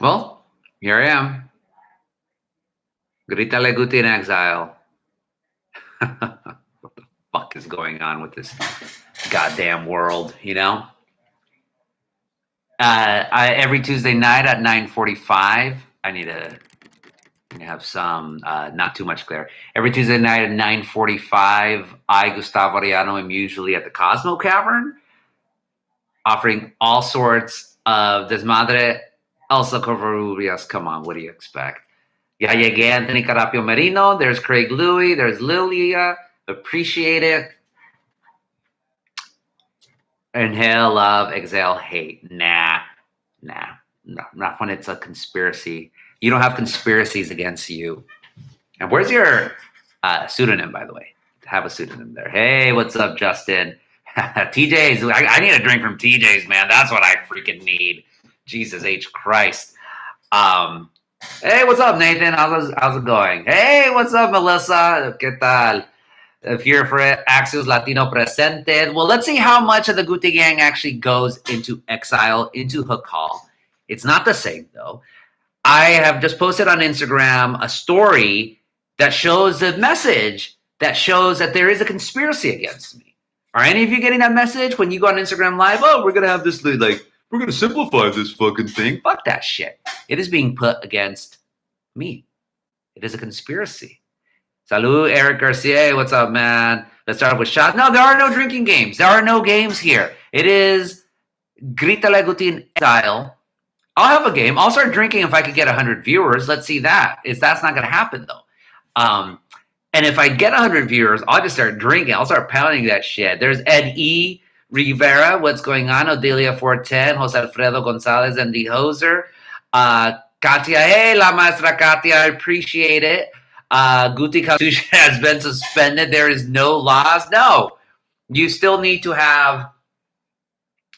Well, here I am. Grita La Guti in exile. What the fuck is going on with this goddamn world, you know? Every Tuesday night at 9:45, I need to have some, not too much clear. Every Tuesday night at 9:45, I, Gustavo Arellano, am usually at the Cosmo Cavern, offering all sorts of desmadre. Elsa Covarrubias, come on, what do you expect? Ya llegué, Anthony Carapio Merino. There's Craig Louie. There's Lilia. Appreciate it. Inhale, love, exhale, hate. Nah, not when it's a conspiracy. You don't have conspiracies against you. And where's your pseudonym, by the way? Have a pseudonym there. Hey, what's up, Justin? TJ's. I need a drink from TJ's, man. That's what I freaking need. Jesus H. Christ. Hey, what's up, Nathan? How's it going? Hey, what's up, Melissa? ¿Qué tal? If you're for Axios Latino presented. Well, let's see how much of the Guti Gang actually goes into exile, into Hakal. It's not the same, though. I have just posted on Instagram a story that shows a message that shows that there is a conspiracy against me. Are any of you getting that message when you go on Instagram Live? Oh, we're going to have this, like, we're going to simplify this fucking thing. Fuck that shit. It is being put against me. It is a conspiracy. Salud, Eric Garcia. What's up, man? Let's start off with shots. No, there are no drinking games. There are no games here. It is Grita La Guti in exile. I'll have a game. I'll start drinking if I could get 100 viewers. Let's see that. That's not going to happen, though. And if I get 100 viewers, I'll just start drinking. I'll start pounding that shit. There's Ed E. Rivera. What's going on? Odelia 410. Jose Alfredo Gonzalez and the Hoser. Katia. Hey, La Maestra Katia. I appreciate it. Guti Constitution has been suspended. There is no laws. No. You still need to have...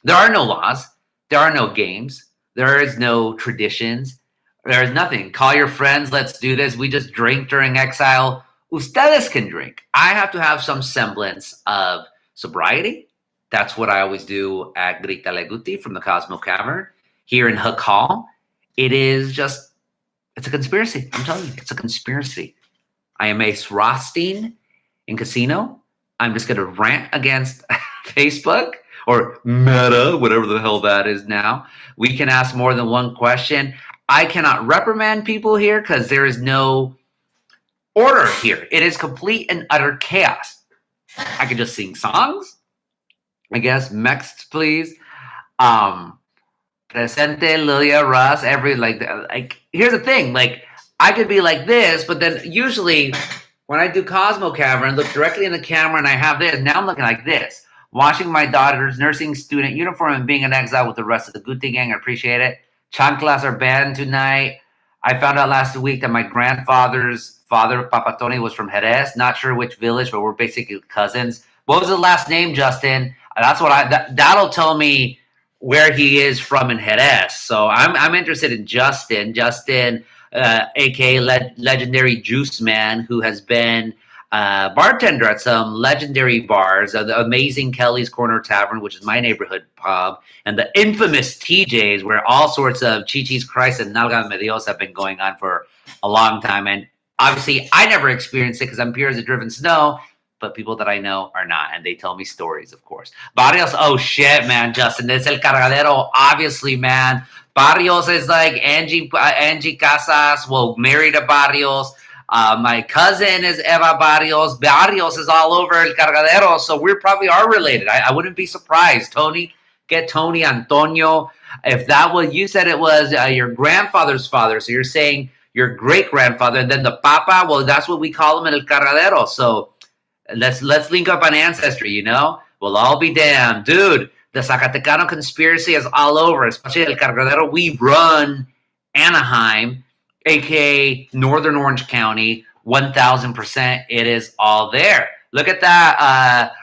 There are no laws. There are no games. There is no traditions. There is nothing. Call your friends. Let's do this. We just drink during exile. Ustedes can drink. I have to have some semblance of sobriety. That's what I always do at Grita La Guti from the Cosmo Cavern. Here in Hakal, it's a conspiracy. I'm telling you, it's a conspiracy. I am Ace Rothstein in Casino. I'm just going to rant against Facebook or Meta, whatever the hell that is now. We can ask more than one question. I cannot reprimand people here because there is no order here. It is complete and utter chaos. I can just sing songs. I guess. Next, please. Presente, Lilia, Russ, here's the thing. Like, I could be like this, but then usually when I do Cosmo Cavern, look directly in the camera and I have this. Now I'm looking like this. Washing my daughter's nursing student uniform and being in exile with the rest of the Guti Gang. I appreciate it. Chanclas are banned tonight. I found out last week that my grandfather's father, Papa Tony, was from Jerez. Not sure which village, but we're basically cousins. What was his last name, Justin? That's what that'll tell me where he is from in Jerez. So I'm interested in Justin. Justin, aka legendary Juice Man, who has been bartender at some legendary bars, the amazing Kelly's Corner Tavern, which is my neighborhood pub, and the infamous TJ's, where all sorts of Chichis Christ and Nalga Medios have been going on for a long time. And obviously, I never experienced it because I'm pure as a driven snow, but people that I know are not, and they tell me stories, of course. Barrios, oh shit, man, Justin, it's El Cargadero, obviously, man. Barrios is like Angie Casas, well, married to Barrios. My cousin is Eva Barrios. Barrios is all over El Cargadero, so we probably are related. I wouldn't be surprised. Tony, get Tony, Antonio. If that was, you said it was your grandfather's father, so you're saying your great-grandfather, and then the papa, well, that's what we call him in El Cargadero, so let's link up on ancestry, you know? We'll all be damned. Dude, the Zacatecano conspiracy is all over, especially El Cargadero. We run Anaheim, a.k.a. Northern Orange County, 1,000%. It is all there. Look at that,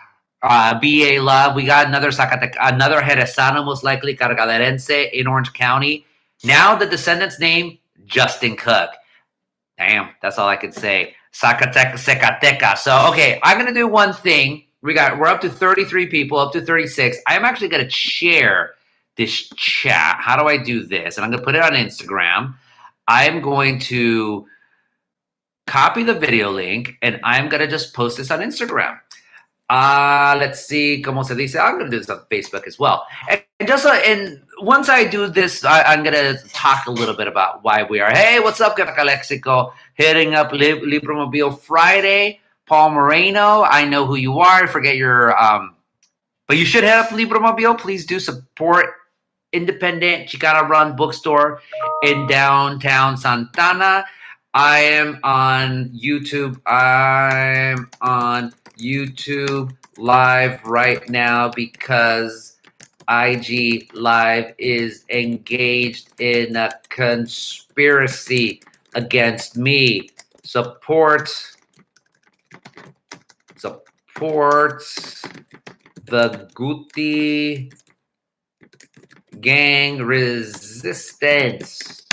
B.A. Love. We got another Jerezano, most likely, Cargaderense in Orange County. Now the descendant's name, Justin Cook. Damn, that's all I could say. Zacateca. So, okay, I'm going to do one thing. We're up to 33 people, up to 36. I'm actually going to share this chat. How do I do this? And I'm going to put it on Instagram. I'm going to copy the video link, and I'm going to just post this on Instagram. Let's see, como se dice, I'm going to do this on Facebook as well. And just and once I do this, I'm going to talk a little bit about why we are. Hey, what's up, Lexico? Hitting up Libromobile Friday. Paul Moreno, I know who you are. I forget your, but you should hit up Libromobile. Please do support independent Chicana-run bookstore in downtown Santana. I am on YouTube. I'm on YouTube Live right now because IG Live is engaged in a conspiracy against me. Support the Guti gang resistance.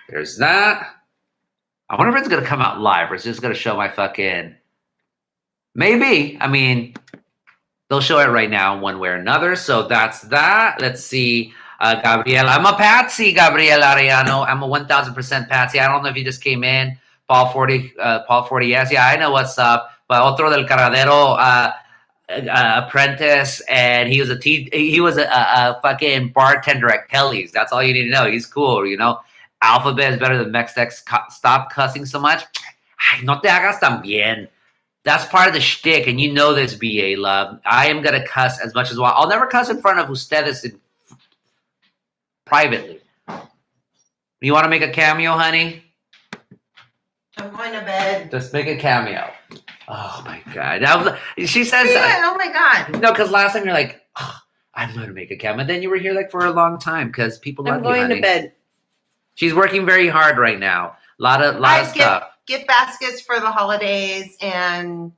There's that. I wonder if it's going to come out live or it's just going to show my fucking... Maybe. I mean, they'll show it right now one way or another. So that's that. Let's see. Gabriel. I'm a Patsy, Gabriel Ariano. I'm a 1,000% Patsy. I don't know if you just came in. Paul 40, yes. Yeah, I know what's up. But Otro del Carradero apprentice, and he was a fucking bartender at Kelly's. That's all you need to know. He's cool, you know. Alphabet is better than Mextex. Stop cussing so much. Ay, no te hagas tan bien. That's part of the shtick, and you know this, BA Love. I am going to cuss as much as well. I'll never cuss in front of ustedes privately. You want to make a cameo, honey? I'm going to bed. Just make a cameo. Oh, my God. She says... oh, my God. No, because last time you're like, oh, I'm going to make a cameo. And then you were here like for a long time because people love you, honey. I'm going to bed. She's working very hard right now. A lot of stuff. Gift baskets for the holidays, and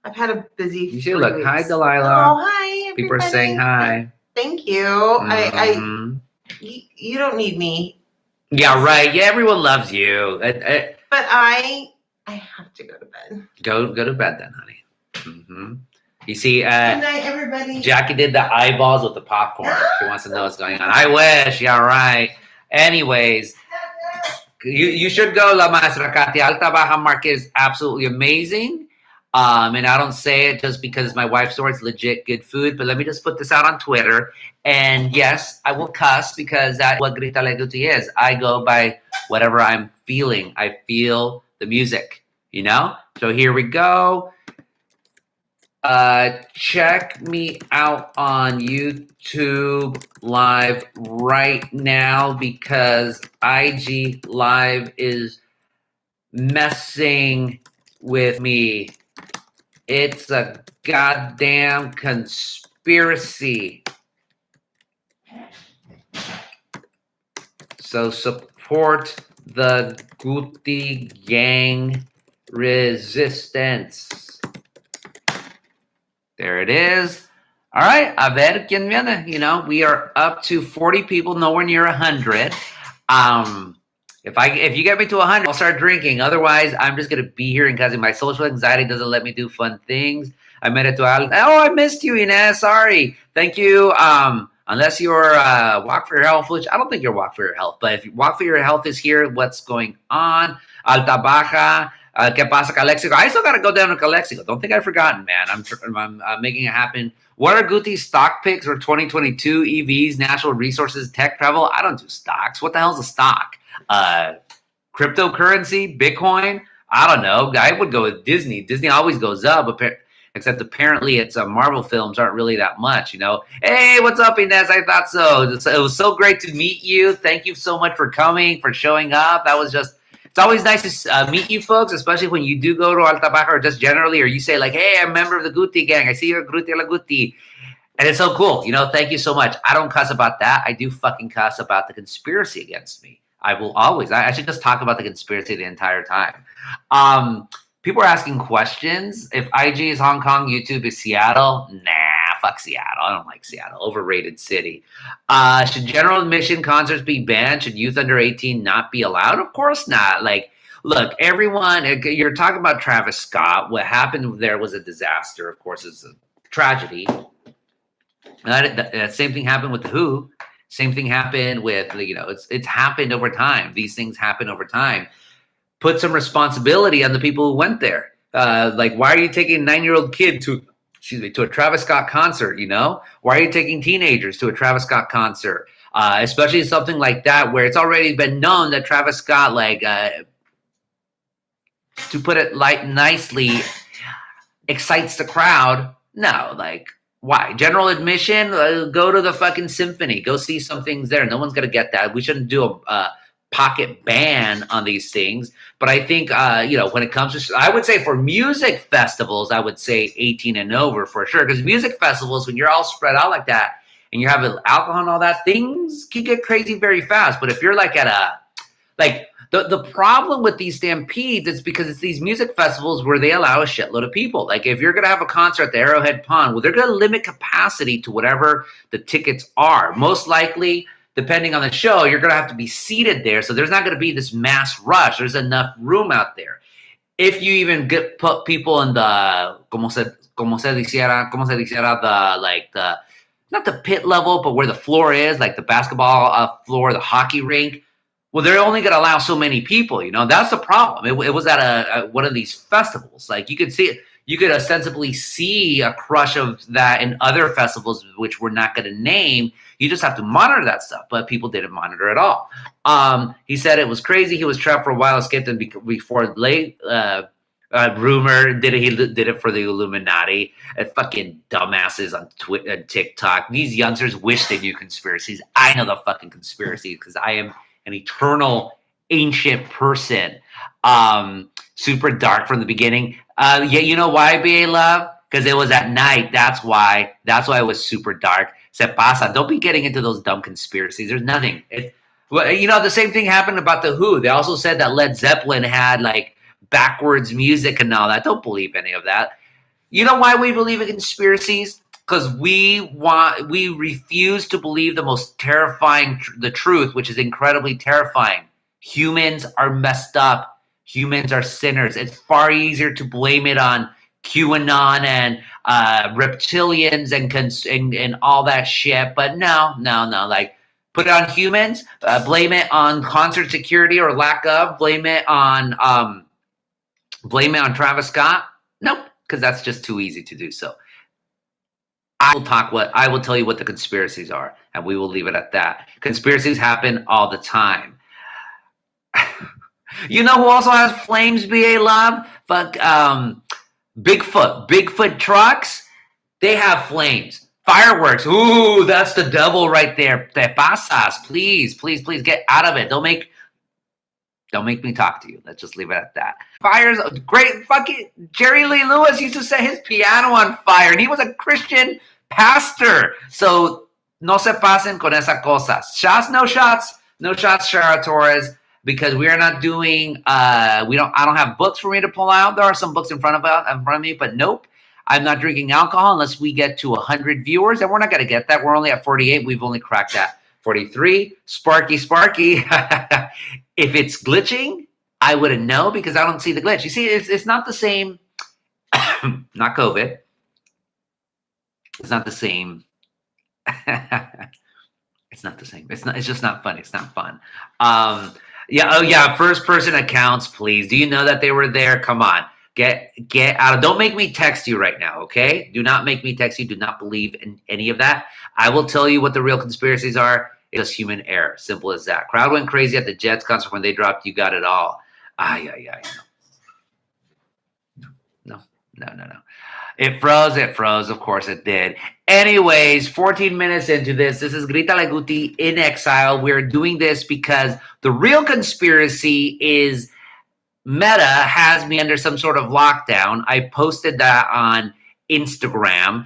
I've had a busy. You should look. Weeks. Hi, Delilah. Oh, hi, everybody. People are saying hi. Thank you. Mm-hmm. You don't need me. Yeah, right. Yeah, everyone loves you. But I have to go to bed. Go to bed then, honey. Mm-hmm. You see, good night, everybody. Jackie did the eyeballs with the popcorn. She wants to know what's going on. I wish. Yeah, right. Anyways, you should go, La Maestra Katia. Alta Baja Market is absolutely amazing. And I don't say it just because my wife's store is legit good food, but let me just put this out on Twitter. And yes, I will cuss because that's what Grita La Guti is. I go by whatever I'm feeling. I feel the music, you know? So here we go. Check me out on YouTube Live right now because IG Live is messing with me. It's a goddamn conspiracy. So support the Guti gang resistance. There it is. All right. A ver quién viene. You know, we are up to 40 people, nowhere near 100. If you get me to 100, I'll start drinking. Otherwise, I'm just going to be here because my social anxiety doesn't let me do fun things. I made it to Al. Oh, I missed you, Inez. Sorry. Thank you. Unless you're Walk for Your Health, which I don't think you're Walk for Your Health, but if Walk for Your Health is here, what's going on? Alta Baja. ¿Qué pasa, Calexico? I still got to go down to Calexico. Don't think I've forgotten, man. I'm making it happen. What are Guti's stock picks for 2022? EVs, natural resources, tech travel? I don't do stocks. What the hell's a stock? Cryptocurrency, Bitcoin? I don't know. I would go with Disney. Disney always goes up, except apparently it's Marvel films aren't really that much, you know. Hey, what's up, Inez? I thought so. It was so great to meet you. Thank you so much for coming, for showing up. That was just... It's always nice to meet you folks, especially when you do go to Alta Baja or just generally, or you say like, hey, I'm a member of the Guti gang. I see you're Grita La Guti. And it's so cool. You know, thank you so much. I don't cuss about that. I do fucking cuss about the conspiracy against me. I will always. I should just talk about the conspiracy the entire time. People are asking questions. If IG is Hong Kong, YouTube is Seattle. Nah, fuck Seattle. I don't like Seattle. Overrated city. Should general admission concerts be banned? Should youth under 18 not be allowed? Of course not. Like, look, everyone, you're talking about Travis Scott. What happened there was a disaster. Of course, it's a tragedy. Same thing happened with the Who. Same thing happened with, it's happened over time. These things happen over time. Put some responsibility on the people who went there. Like, why are you taking a 9-year-old kid to a Travis Scott concert? Why are you taking teenagers to a Travis Scott concert? Especially something like that, where it's already been known that Travis Scott, to put it nicely, excites the crowd. No, why? General admission, go to the fucking symphony. Go see some things there. No one's going to get that. We shouldn't do a pocket ban on these things. But I think, when it comes to, I would say for music festivals, I would say 18 and over for sure. Because music festivals, when you're all spread out like that and you have alcohol and all that, things can get crazy very fast. But if you're the problem with these stampedes is because it's these music festivals where they allow a shitload of people. Like, if you're going to have a concert at the Arrowhead Pond, well, they're going to limit capacity to whatever the tickets are. Most likely, depending on the show, you're going to have to be seated there. So there's not going to be this mass rush. There's enough room out there. If you even put people in the, como se dijera, not the pit level, but where the floor is, like the basketball floor, the hockey rink, well, they're only going to allow so many people. That's the problem. It was at one of these festivals. Like, you could see, you could ostensibly see a crush of that in other festivals, which we're not going to name. You just have to monitor that stuff, but people didn't monitor at all. He said it was crazy. He was trapped for a while, escaped him before late. Rumor did it. He did it for the Illuminati. Fucking dumbasses on Twitter and TikTok. These youngsters wish they knew conspiracies. I know the fucking conspiracies because I am an eternal ancient person. Super dark from the beginning. Yeah, you know why, BA Love? Because it was at night. That's why it was super dark. Se pasa. Don't be getting into those dumb conspiracies. There's nothing. The same thing happened about the Who. They also said that Led Zeppelin had backwards music and all that. Don't believe any of that. You know why we believe in conspiracies? Because we refuse to believe the most terrifying, the truth, which is incredibly terrifying. Humans are messed up. Humans are sinners. It's far easier to blame it on QAnon and reptilians and all that shit. But no. Put it on humans. Blame it on concert security or lack of. Blame it on Travis Scott. Nope, because that's just too easy to do so. I will tell you what the conspiracies are, and we will leave it at that. Conspiracies happen all the time. You know who also has flames, BA Love? Bigfoot trucks, they have flames. Fireworks, ooh, that's the devil right there. Te pasas, please get out of it. Don't make me talk to you. Let's just leave it at that. Fires, great. Fucking Jerry Lee Lewis used to set his piano on fire, and he was a Christian pastor. So no se pasen con esa cosas. No shots, Shara Torres, because we are not doing. I don't have books for me to pull out. There are some books in front of me, but nope. I'm not drinking alcohol unless we get to 100 viewers, and we're not going to get that. We're only at 48. We've only cracked that. 43. Sparky. If it's glitching, I wouldn't know because I don't see the glitch. You see, it's not the same. Not COVID. It's not the same. It's not the same. It's just not fun. It's not fun. Yeah. Oh yeah. First person accounts, please. Do you know that they were there? Come on. Get out of. Don't make me text you right now, okay? Do not make me text you. Do not believe in any of that. I will tell you what the real conspiracies are. It's just human error. Simple as that. Crowd went crazy at the Jets concert when they dropped "You Got It All." Yeah. No. It froze. Of course it did. Anyways, 14 minutes into this is Grita La Guti in Exile. We're doing this because the real conspiracy is Meta has me under some sort of lockdown. I posted that on Instagram.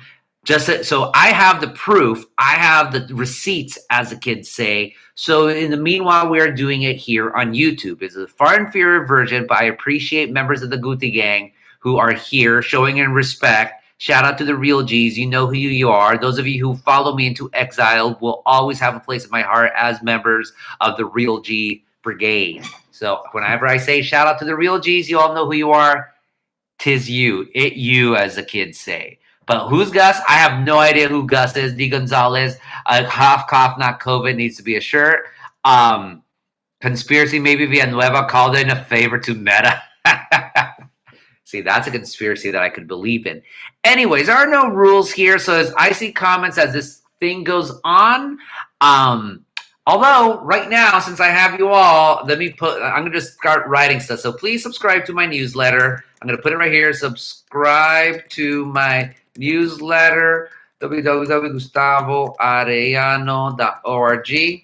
So I have the proof. I have the receipts, as the kids say. So in the meanwhile, we're doing it here on YouTube. It's a far inferior version, but I appreciate members of the Guti gang who are here showing in respect. Shout out to the real G's. You know who you are. Those of you who follow me into Exile will always have a place in my heart as members of the real G brigade. So whenever I say shout out to the real G's, you all know who you are. 'Tis you. It you, as the kids say. But who's Gus? I have no idea who Gus is. D. Gonzalez. Cough, not COVID, needs to be a shirt. Conspiracy, maybe Villanueva called in a favor to Meta. See, that's a conspiracy that I could believe in. Anyways, there are no rules here. So as I see comments as this thing goes on, although right now, since I have you all, I'm going to just start writing stuff. So please subscribe to my newsletter. I'm going to put it right here. Subscribe to my newsletter, www.gustavoarellano.org.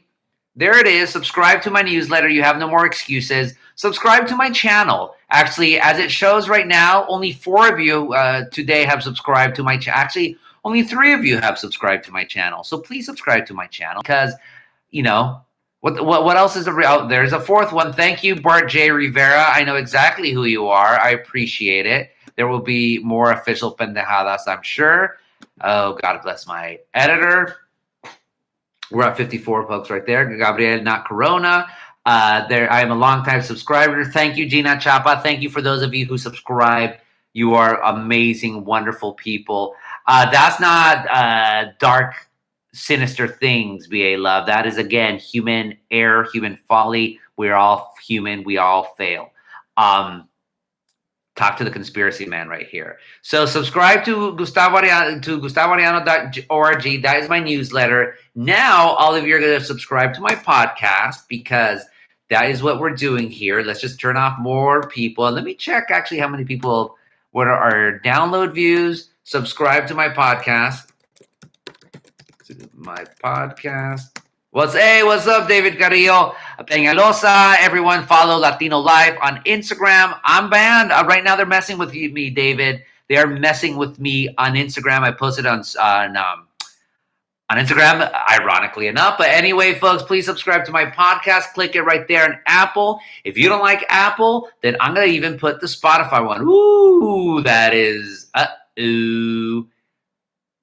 There it is. Subscribe to my newsletter. You have no more excuses. Subscribe to my channel. Actually, as it shows right now, only 4 of you today have subscribed to my channel. Actually, only 3 of you have subscribed to my channel. So please subscribe to my channel because, what else is there's a 4th one. Thank you, Bart J. Rivera. I know exactly who you are. I appreciate it. There will be more official pendejadas, I'm sure. Oh, God bless my editor. We're at 54 folks right there. Gabriel, not Corona. I am a longtime subscriber. Thank you, Gina Chapa. Thank you for those of you who subscribe. You are amazing, wonderful people. That's not dark, sinister things, BA Love. That is, again, human error, human folly. We're all human. We all fail. Talk to the conspiracy man right here. So subscribe to GustavoArellano.org. That is my newsletter. Now, all of you are going to subscribe to my podcast because that is what we're doing here. Let's just turn off more people. And let me check actually how many people, what are our download views, subscribe to my podcast. What's up, David Carrillo, Peñalosa, everyone follow Latino Life on Instagram. I'm banned. Right now they're messing with me, David. They are messing with me on Instagram. I posted on Instagram, ironically enough. But anyway, folks, please subscribe to my podcast. Click it right there on Apple. If you don't like Apple, then I'm going to even put the Spotify one. Ooh, that is, ooh.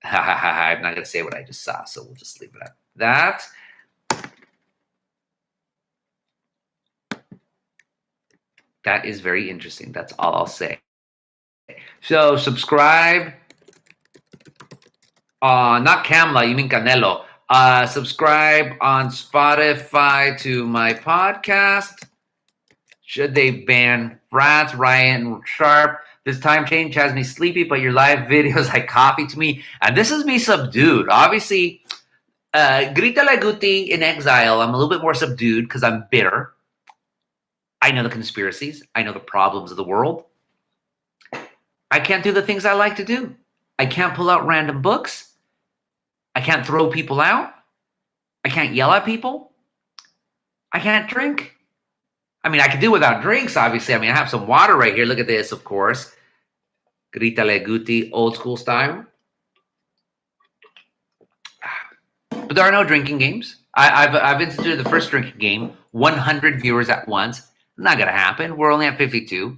I'm not going to say what I just saw, so we'll just leave it at that. That is very interesting. That's all I'll say. So subscribe. Not Kamla, you mean Canelo. Subscribe on Spotify to my podcast. Should they ban Rats, Ryan Sharp? This time change has me sleepy, but your live videos like coffee to me. And this is me subdued. Obviously, Grita La Guti in exile. I'm a little bit more subdued because I'm bitter. I know the conspiracies. I know the problems of the world. I can't do the things I like to do. I can't pull out random books. I can't throw people out. I can't yell at people. I can't drink. I mean, I can do without drinks, obviously. I mean, I have some water right here. Look at this, of course. Grita La Guti, old school style. But there are no drinking games. I've instituted the first drinking game, 100 viewers at once. Not going to happen. We're only at 52.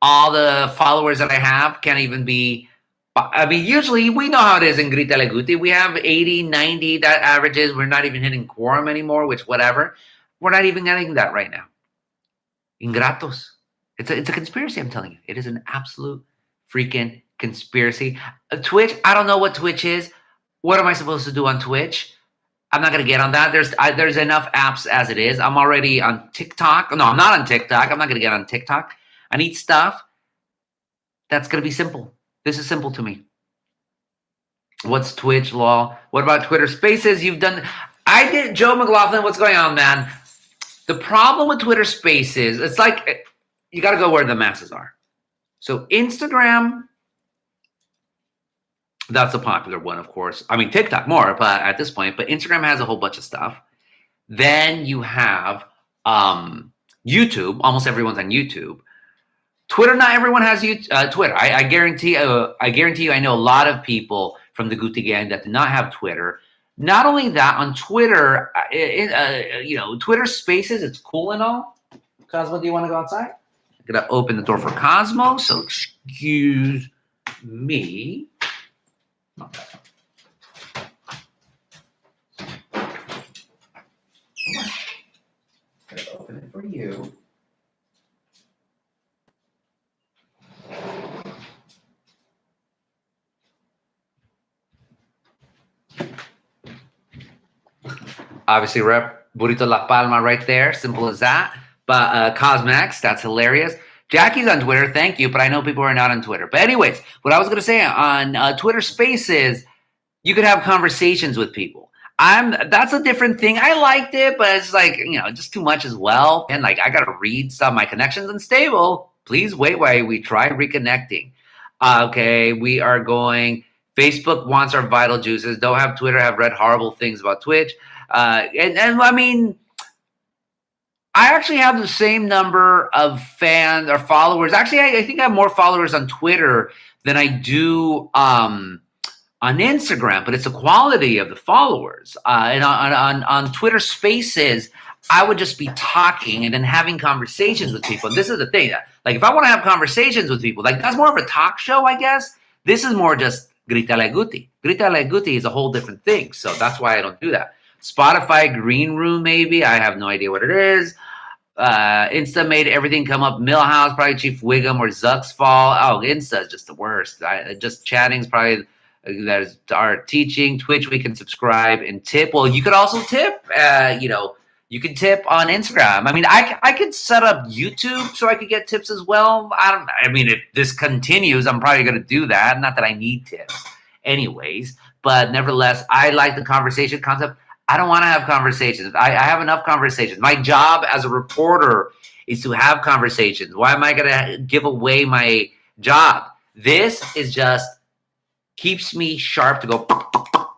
All the followers that I have can't even be... I mean, usually we know how it is in Grita La Guti. We have 80, 90, that averages. We're not even hitting quorum anymore, which whatever. We're not even getting that right now. Ingratos. It's a conspiracy, I'm telling you. It is an absolute freaking conspiracy. Twitch, I don't know what Twitch is. What am I supposed to do on Twitch? I'm not going to get on that. There's enough apps as it is. I'm already on TikTok. No, I'm not on TikTok. I'm not going to get on TikTok. I need stuff that's going to be simple. This is simple to me. What's Twitch, law? What about Twitter Spaces? You've done... I did... Joe McLaughlin, what's going on, man? The problem with Twitter Spaces, it's like you got to go where the masses are. So Instagram, that's a popular one, of course. I mean, TikTok more, but at this point, but Instagram has a whole bunch of stuff. Then you have YouTube. Almost everyone's on YouTube. Twitter, not everyone has Twitter. I guarantee you, I know a lot of people from the Guti gang that do not have Twitter. Not only that, on Twitter, Twitter Spaces, it's cool and all. Cosmo, do you want to go outside? I'm going to open the door for Cosmo, so excuse me. you? Obviously, rep Burrito La Palma right there. Simple as that. But Cosmex, that's hilarious. Jackie's on Twitter. Thank you. But I know people are not on Twitter. But anyways, what I was going to say on Twitter Spaces, you could have conversations with people. That's a different thing. I liked it, but it's like, just too much as well. And like, I got to read stuff. My connection's unstable. Please wait while we try reconnecting. Okay, we are going. Facebook wants our vital juices. Don't have Twitter. Have read horrible things about Twitch. And I mean, I actually have the same number of fans or followers. Actually, I think I have more followers on Twitter than I do on Instagram, but it's the quality of the followers. And on Twitter Spaces, I would just be talking and then having conversations with people. And this is the thing. Like, if I want to have conversations with people, like, that's more of a talk show, I guess. This is more just Grita La Guti. Grita La Guti is a whole different thing. So that's why I don't do that. Spotify Green Room, maybe. I have no idea what it is. Insta made everything come up. Millhouse, probably Chief Wiggum or Zuck's fall. Oh, Insta is just the worst. Just chatting's probably that is our teaching. Twitch, we can subscribe and tip. Well, you could also tip. You can tip on Instagram. I mean, I could set up YouTube so I could get tips as well. I mean, if this continues, I'm probably going to do that. Not that I need tips, anyways. But nevertheless, I like the conversation concept. I don't want to have conversations. I have enough conversations. My job as a reporter is to have conversations. Why am I going to give away my job? This is just keeps me sharp to go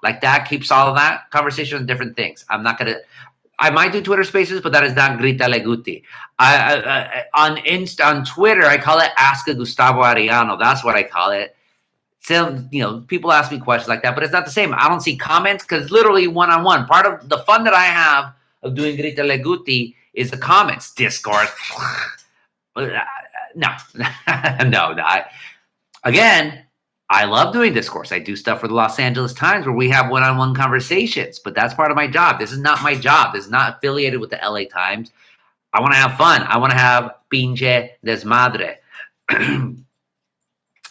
like that, keeps all of that. Conversation on different things. I might do Twitter Spaces, but that is not Grita La Guti. On Twitter, I call it Ask a Gustavo Arellano. That's what I call it. So, people ask me questions like that, but it's not the same. I don't see comments because literally one-on-one. Part of the fun that I have of doing Grita La Guti is the comments. Discourse. No. Again, I love doing discourse. I do stuff for the Los Angeles Times where we have one-on-one conversations, but that's part of my job. This is not my job. This is not affiliated with the LA Times. I want to have fun. I want to have pinche desmadre.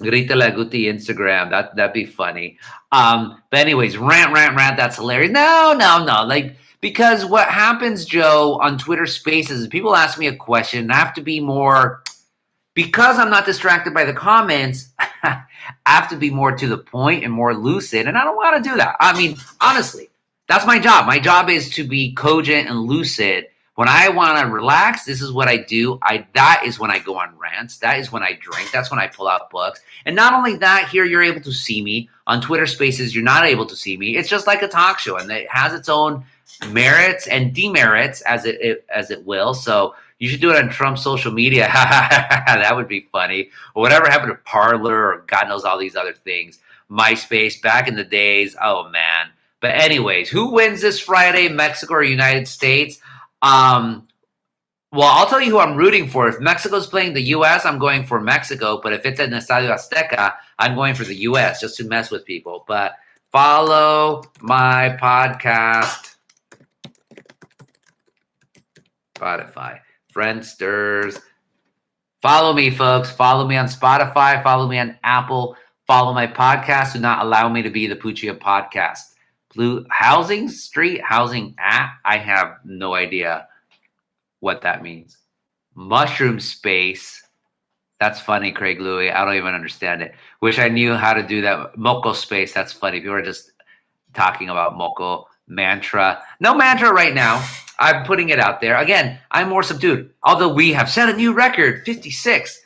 Grita La Guti Instagram. That'd be funny. But anyways, rant. That's hilarious. No. Like, because what happens, Joe, on Twitter Spaces is people ask me a question and I have to be more, because I'm not distracted by the comments, I have to be more to the point and more lucid. And I don't want to do that. I mean, honestly, that's my job. My job is to be cogent and lucid. When I want to relax, this is what I do. That is when I go on rants. That is when I drink. That's when I pull out books. And not only that, here you're able to see me. On Twitter Spaces, you're not able to see me. It's just like a talk show, and it has its own merits and demerits as it will. So you should do it on Trump's social media. That would be funny. Or whatever happened to Parler or God knows all these other things. MySpace back in the days. Oh, man. But anyways, who wins this Friday, Mexico or United States? Well, I'll tell you who I'm rooting for. If Mexico's playing the U.S., I'm going for Mexico. But if it's in Estadio Azteca, I'm going for the U.S. just to mess with people. But follow my podcast, Spotify, Friendsters. Follow me, folks. Follow me on Spotify. Follow me on Apple. Follow my podcast. Do not allow me to be the Puccia podcast. Blue Housing Street, Housing at, I have no idea what that means. Mushroom Space. That's funny, Craig Louie. I don't even understand it. Wish I knew how to do that. Moco Space. That's funny. People are just talking about Moco. Mantra. No mantra right now. I'm putting it out there. Again, I'm more subdued. Although we have set a new record, 56.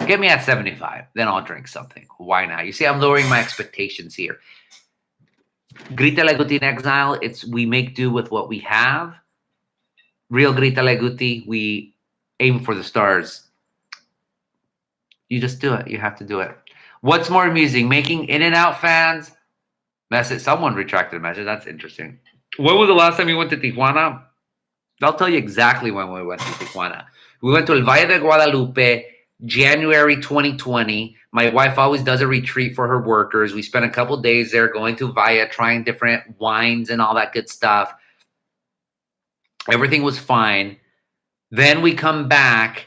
Get me at 75. Then I'll drink something. Why not? You see, I'm lowering my expectations here. Grita La Guti in Exile, we make do with what we have. Real Grita La Guti, we aim for the stars. You just do it. You have to do it. What's more amusing, making In-N-Out fans? Message. Someone retracted a message. That's interesting. When was the last time you went to Tijuana? I'll tell you exactly when we went to Tijuana. We went to El Valle de Guadalupe, January 2020. My wife always does a retreat for her workers. We spent a couple days there going to Valle, trying different wines and all that good stuff. Everything was fine. Then we come back,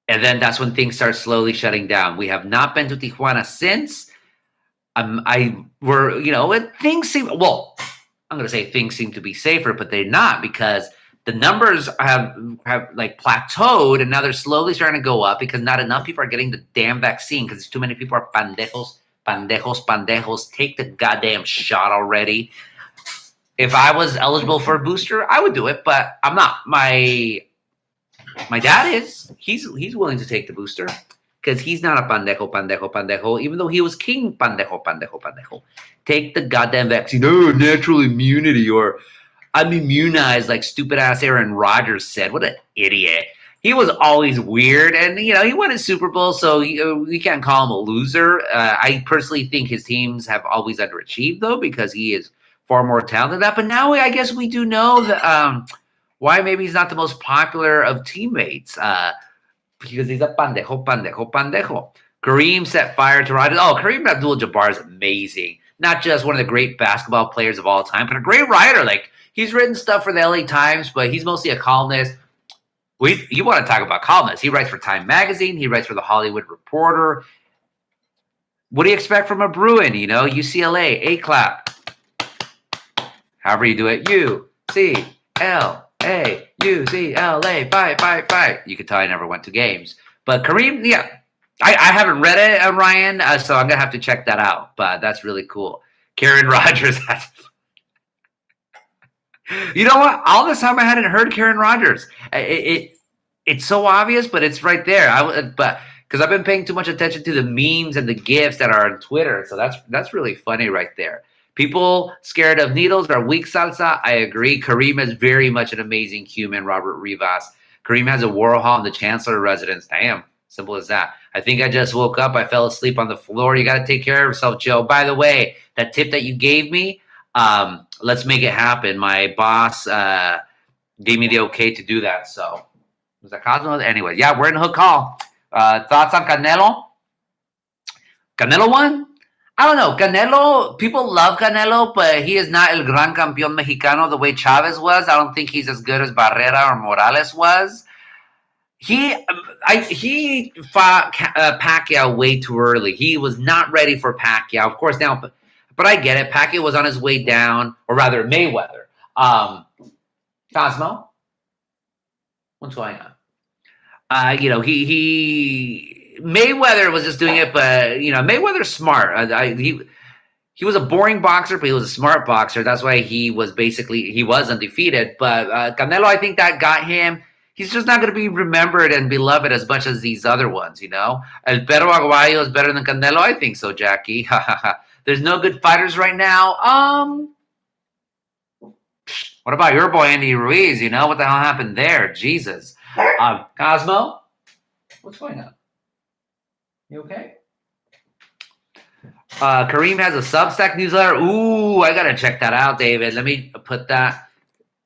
and then that's when things start slowly shutting down. We have not been to Tijuana since. Things seem, well, I'm going to say things seem to be safer, but they're not, because the numbers have like plateaued, and now they're slowly starting to go up because not enough people are getting the damn vaccine, because too many people are pendejos. Take the goddamn shot already. If I was eligible for a booster, I would do it, but I'm not. My dad is. He's willing to take the booster because he's not a pendejo, even though he was king pendejo. Take the goddamn vaccine. Oh, natural immunity, or I'm immunized, like stupid ass Aaron Rodgers said. What an idiot. He was always weird, and he won a Super Bowl, so we can't call him a loser. I personally think his teams have always underachieved, though, because he is far more talented than that. But now I guess we do know that why maybe he's not the most popular of teammates, because he's a pendejo. Kareem set fire to Rodgers. Oh, Kareem Abdul-Jabbar is amazing. Not just one of the great basketball players of all time, but a great writer. Like, he's written stuff for the LA Times, but he's mostly a columnist. You want to talk about columnists. He writes for Time Magazine. He writes for The Hollywood Reporter. What do you expect from a Bruin? UCLA, A-clap. However you do it. UCLA, UCLA, fight. You could tell I never went to games. But Kareem, yeah. I haven't read it, Ryan, so I'm going to have to check that out. But that's really cool. Karen Rodgers. You know what? All this time I hadn't heard Karen Rodgers. It's so obvious, but it's right there. But because I've been paying too much attention to the memes and the GIFs that are on Twitter, so that's really funny right there. People scared of needles are weak salsa. I agree. Kareem is very much an amazing human. Robert Rivas. Kareem has a Warhol in the Chancellor residence. Damn, simple as that. I think I just woke up. I fell asleep on the floor. You got to take care of yourself, Joe. By the way, that tip that you gave me. Let's make it happen. My boss gave me the okay to do that. So was that Cosmo? Anyway, yeah, we're in Hook Hall. Thoughts on Canelo? Canelo won? I don't know. Canelo, people love Canelo, but he is not el gran campeón mexicano the way Chavez was. I don't think he's as good as Barrera or Morales was. He fought Pacquiao way too early. He was not ready for Pacquiao. Of course, now... But I get it. Pacquiao was on his way down, or rather Mayweather. Cosmo, what's going on? Mayweather was just doing it, but Mayweather's smart. He was a boring boxer, but he was a smart boxer. That's why he was undefeated. But Canelo, I think that got him. He's just not going to be remembered and beloved as much as these other ones. El Perro Aguayo is better than Canelo. I think so, Jackie. There's no good fighters right now. What about your boy Andy Ruiz? What the hell happened there? Jesus. Cosmo, what's going on? You okay? Kareem has a Substack newsletter. Ooh, I gotta check that out, David. Let me put that.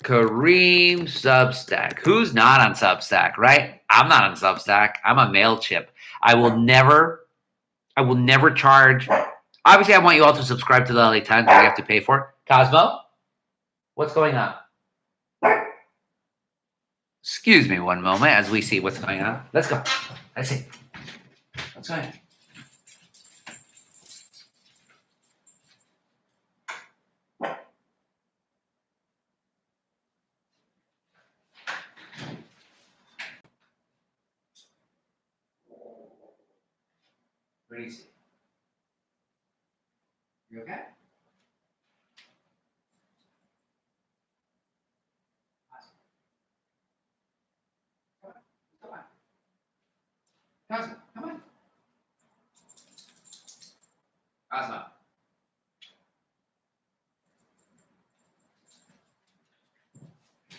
Kareem Substack. Who's not on Substack, right? I'm not on Substack. I'm a MailChimp. I will never charge. Obviously, I want you all to subscribe to the LA Times, but you have to pay for it. Cosmo, what's going on? Excuse me one moment as we see what's going on. Let's go. Let's see. What's going on? What do you see? You okay? Come on. Cosmo, come on. Cosmo.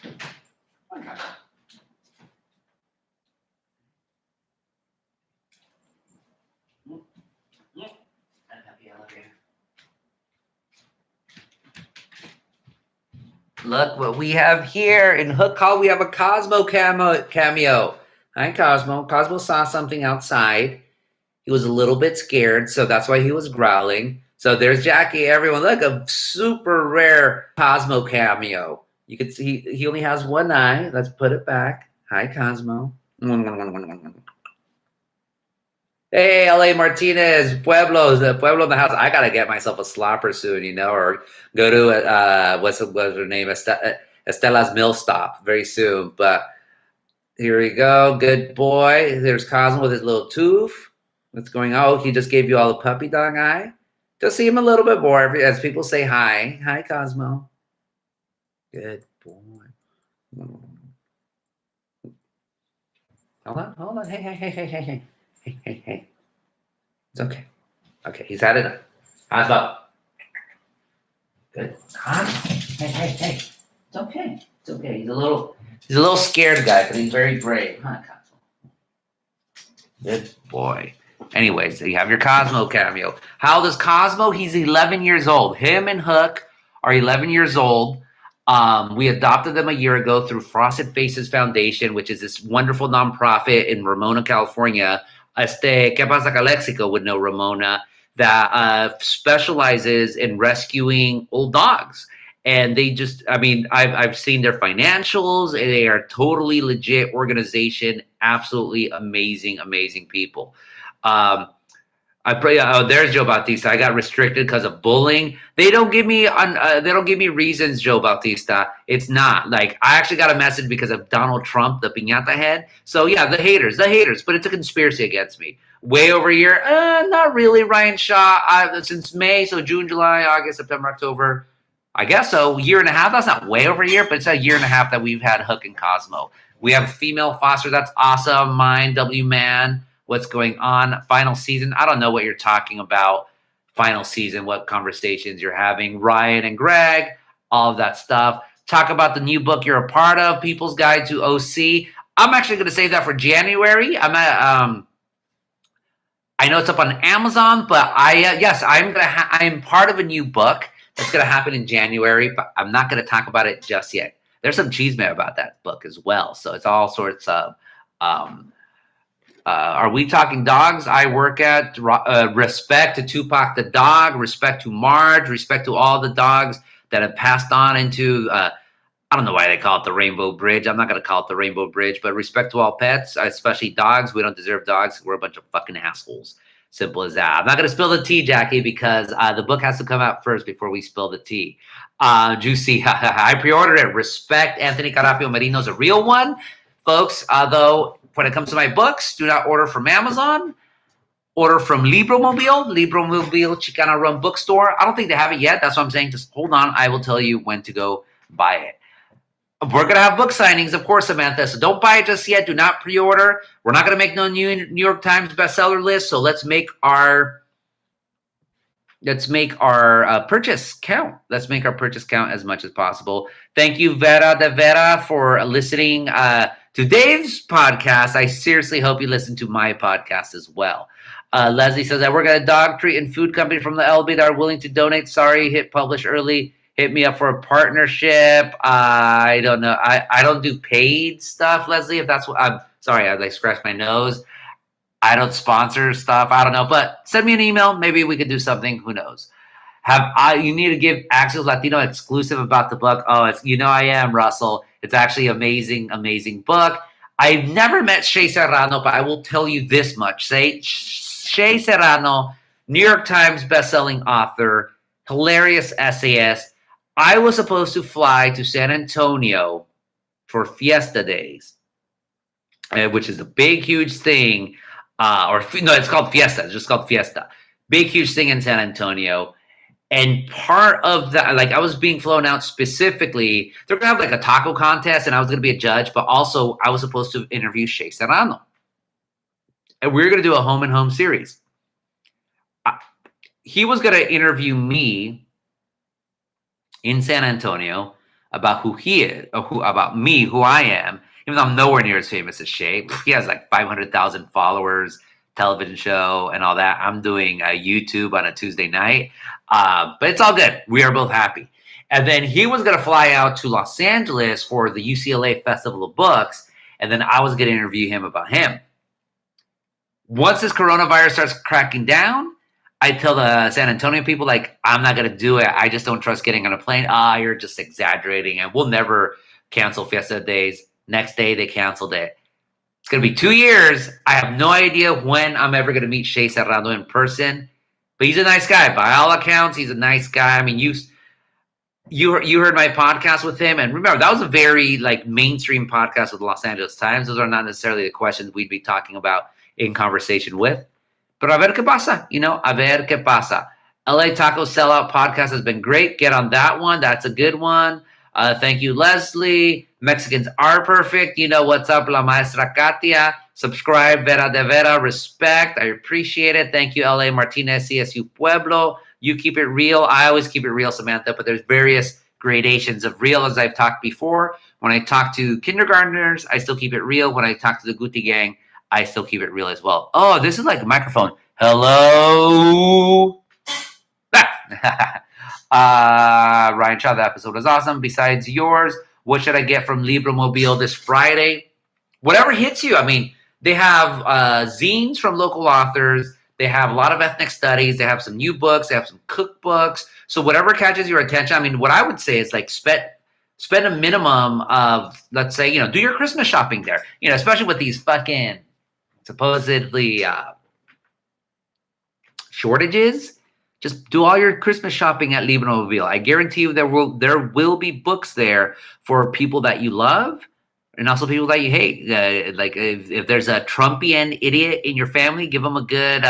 Come on, Cosmo. Look what we have here in Hook Hall. We have a Cosmo cameo. Hi, Cosmo. Cosmo saw something outside. He was a little bit scared, so that's why he was growling. So there's Jackie, everyone. Look, a super rare Cosmo cameo. You can see he only has one eye. Let's put it back. Hi, Cosmo. Hey, LA Martinez, Pueblo in the house. I gotta get myself a slopper soon, or go to what's her name, Estella's Mill Stop very soon. But here we go, good boy. There's Cosmo with his little tooth. What's going on? Oh, he just gave you all the puppy dog eye. Just see him a little bit more as people say hi. Hi, Cosmo. Good boy. Hold on. Hey. It's okay. Okay, he's had enough. How's up? Good. Huh? Hey. It's okay. It's okay. He's a little scared guy, but he's very brave. Huh, Cosmo? Good boy. Anyways, you have your Cosmo cameo. How old is Cosmo? He's 11 years old. Him and Hook are 11 years old. We adopted them a year ago through Frosted Faces Foundation, which is this wonderful nonprofit in Ramona, California. ¿Qué pasa, Calexico would know Ramona, that specializes in rescuing old dogs. And they just, I've seen their financials. And they are totally legit organization. Absolutely amazing people. I pray. Oh, there's Joe Bautista. I got restricted because of bullying. They don't give me reasons, Joe Bautista. It's not like I actually got a message because of Donald Trump, the piñata head. So yeah, the haters. But it's a conspiracy against me. Way over a year? Not really. Ryan Shaw. Since May, so June, July, August, September, October. I guess so. Year and a half. That's not way over a year, but it's a year and a half that we've had Hook and Cosmo. We have a female foster. That's awesome. Mine, W Man. What's going on? Final season. I don't know what you're talking about. Final season, what conversations you're having. Ryan and Greg, all of that stuff. Talk about the new book you're a part of, People's Guide to OC. I'm actually going to save that for January. I know it's up on Amazon, but I'm part of a new book that's going to happen in January, but I'm not going to talk about it just yet. There's some chisme about that book as well. So it's all sorts of are we talking dogs? I work at respect to Tupac the dog, respect to Marge, respect to all the dogs that have passed on into, I don't know why they call it the Rainbow Bridge. I'm not going to call it the Rainbow Bridge, but respect to all pets, especially dogs. We don't deserve dogs. We're a bunch of fucking assholes. Simple as that. I'm not going to spill the tea, Jackie, because the book has to come out first before we spill the tea. Juicy, I pre-ordered it. Respect Anthony Carapio Marino's a real one. Folks, though, when it comes to my books, do not order from Amazon. Order from Libromobile Chicana Run Bookstore. I don't think they have it yet. That's what I'm saying. Just hold on. I will tell you when to go buy it. We're going to have book signings, of course, Samantha. So don't buy it just yet. Do not pre-order. We're not going to make no New York Times bestseller list. So let's make our purchase count. Let's make our purchase count as much as possible. Thank you, Vera de Vera, for listening to Dave's podcast. I seriously hope you listen to my podcast as well. Leslie says, I work at a dog treat and food company from the LB that are willing to donate. Sorry, hit publish early. Hit me up for a partnership. I don't know. I don't do paid stuff, Leslie. If that's what I'm sorry, I scratched my nose. I don't sponsor stuff. I don't know, but send me an email. Maybe we could do something. Who knows? You need to give Axios Latino exclusive about the book. Oh, I am, Russell. It's actually amazing book. I've never met Shea Serrano, but I will tell you this much. Shea Serrano, New York Times bestselling author, hilarious essayist. I was supposed to fly to San Antonio for Fiesta Days, which is a big, huge thing. It's called Fiesta. It's just called Fiesta. Big, huge thing in San Antonio. And part of that, I was being flown out specifically. They're going to have a taco contest, and I was going to be a judge, but also I was supposed to interview Shea Serrano. And we were going to do a home and home series. He was going to interview me in San Antonio about who he is, about me, who I am, even though I'm nowhere near as famous as Shea. He has 500,000 followers, television show, and all that. I'm doing YouTube on a Tuesday night. But it's all good. We are both happy. And then he was going to fly out to Los Angeles for the UCLA Festival of Books. And then I was going to interview him about him. Once this coronavirus starts cracking down, I tell the San Antonio people, I'm not going to do it. I just don't trust getting on a plane. You're just exaggerating. And we'll never cancel Fiesta Days. Next day, they canceled it. It's going to be 2 years. I have no idea when I'm ever going to meet Shea Serrano in person, but he's a nice guy. By all accounts, he's a nice guy. I mean, you heard my podcast with him, and remember, that was a very like mainstream podcast with the Los Angeles Times. Those are not necessarily the questions we'd be talking about in conversation with. But a ver qué pasa, a ver qué pasa. LA Taco Sellout podcast has been great. Get on that one. That's a good one. Thank you, Leslie. Mexicans are perfect. You know what's up, La Maestra Katia. Subscribe, Vera de Vera. Respect. I appreciate it. Thank you, LA Martinez, CSU Pueblo. You keep it real. I always keep it real, Samantha, but there's various gradations of real, as I've talked before. When I talk to kindergartners, I still keep it real. When I talk to the Guti gang, I still keep it real as well. Oh, this is like a microphone. Hello. Ryan Shaw, that episode was awesome. Besides yours, what should I get from Libromobile this Friday? Whatever hits you. I mean, they have zines from local authors. They have a lot of ethnic studies. They have some new books. They have some cookbooks. So whatever catches your attention. I mean, what I would say is like spend a minimum of, let's say, do your Christmas shopping there. Especially with these fucking supposedly shortages. Just do all your Christmas shopping at Libromobile. I guarantee you there will be books there for people that you love and also people that you hate. Like if there's a Trumpian idiot in your family, give them a good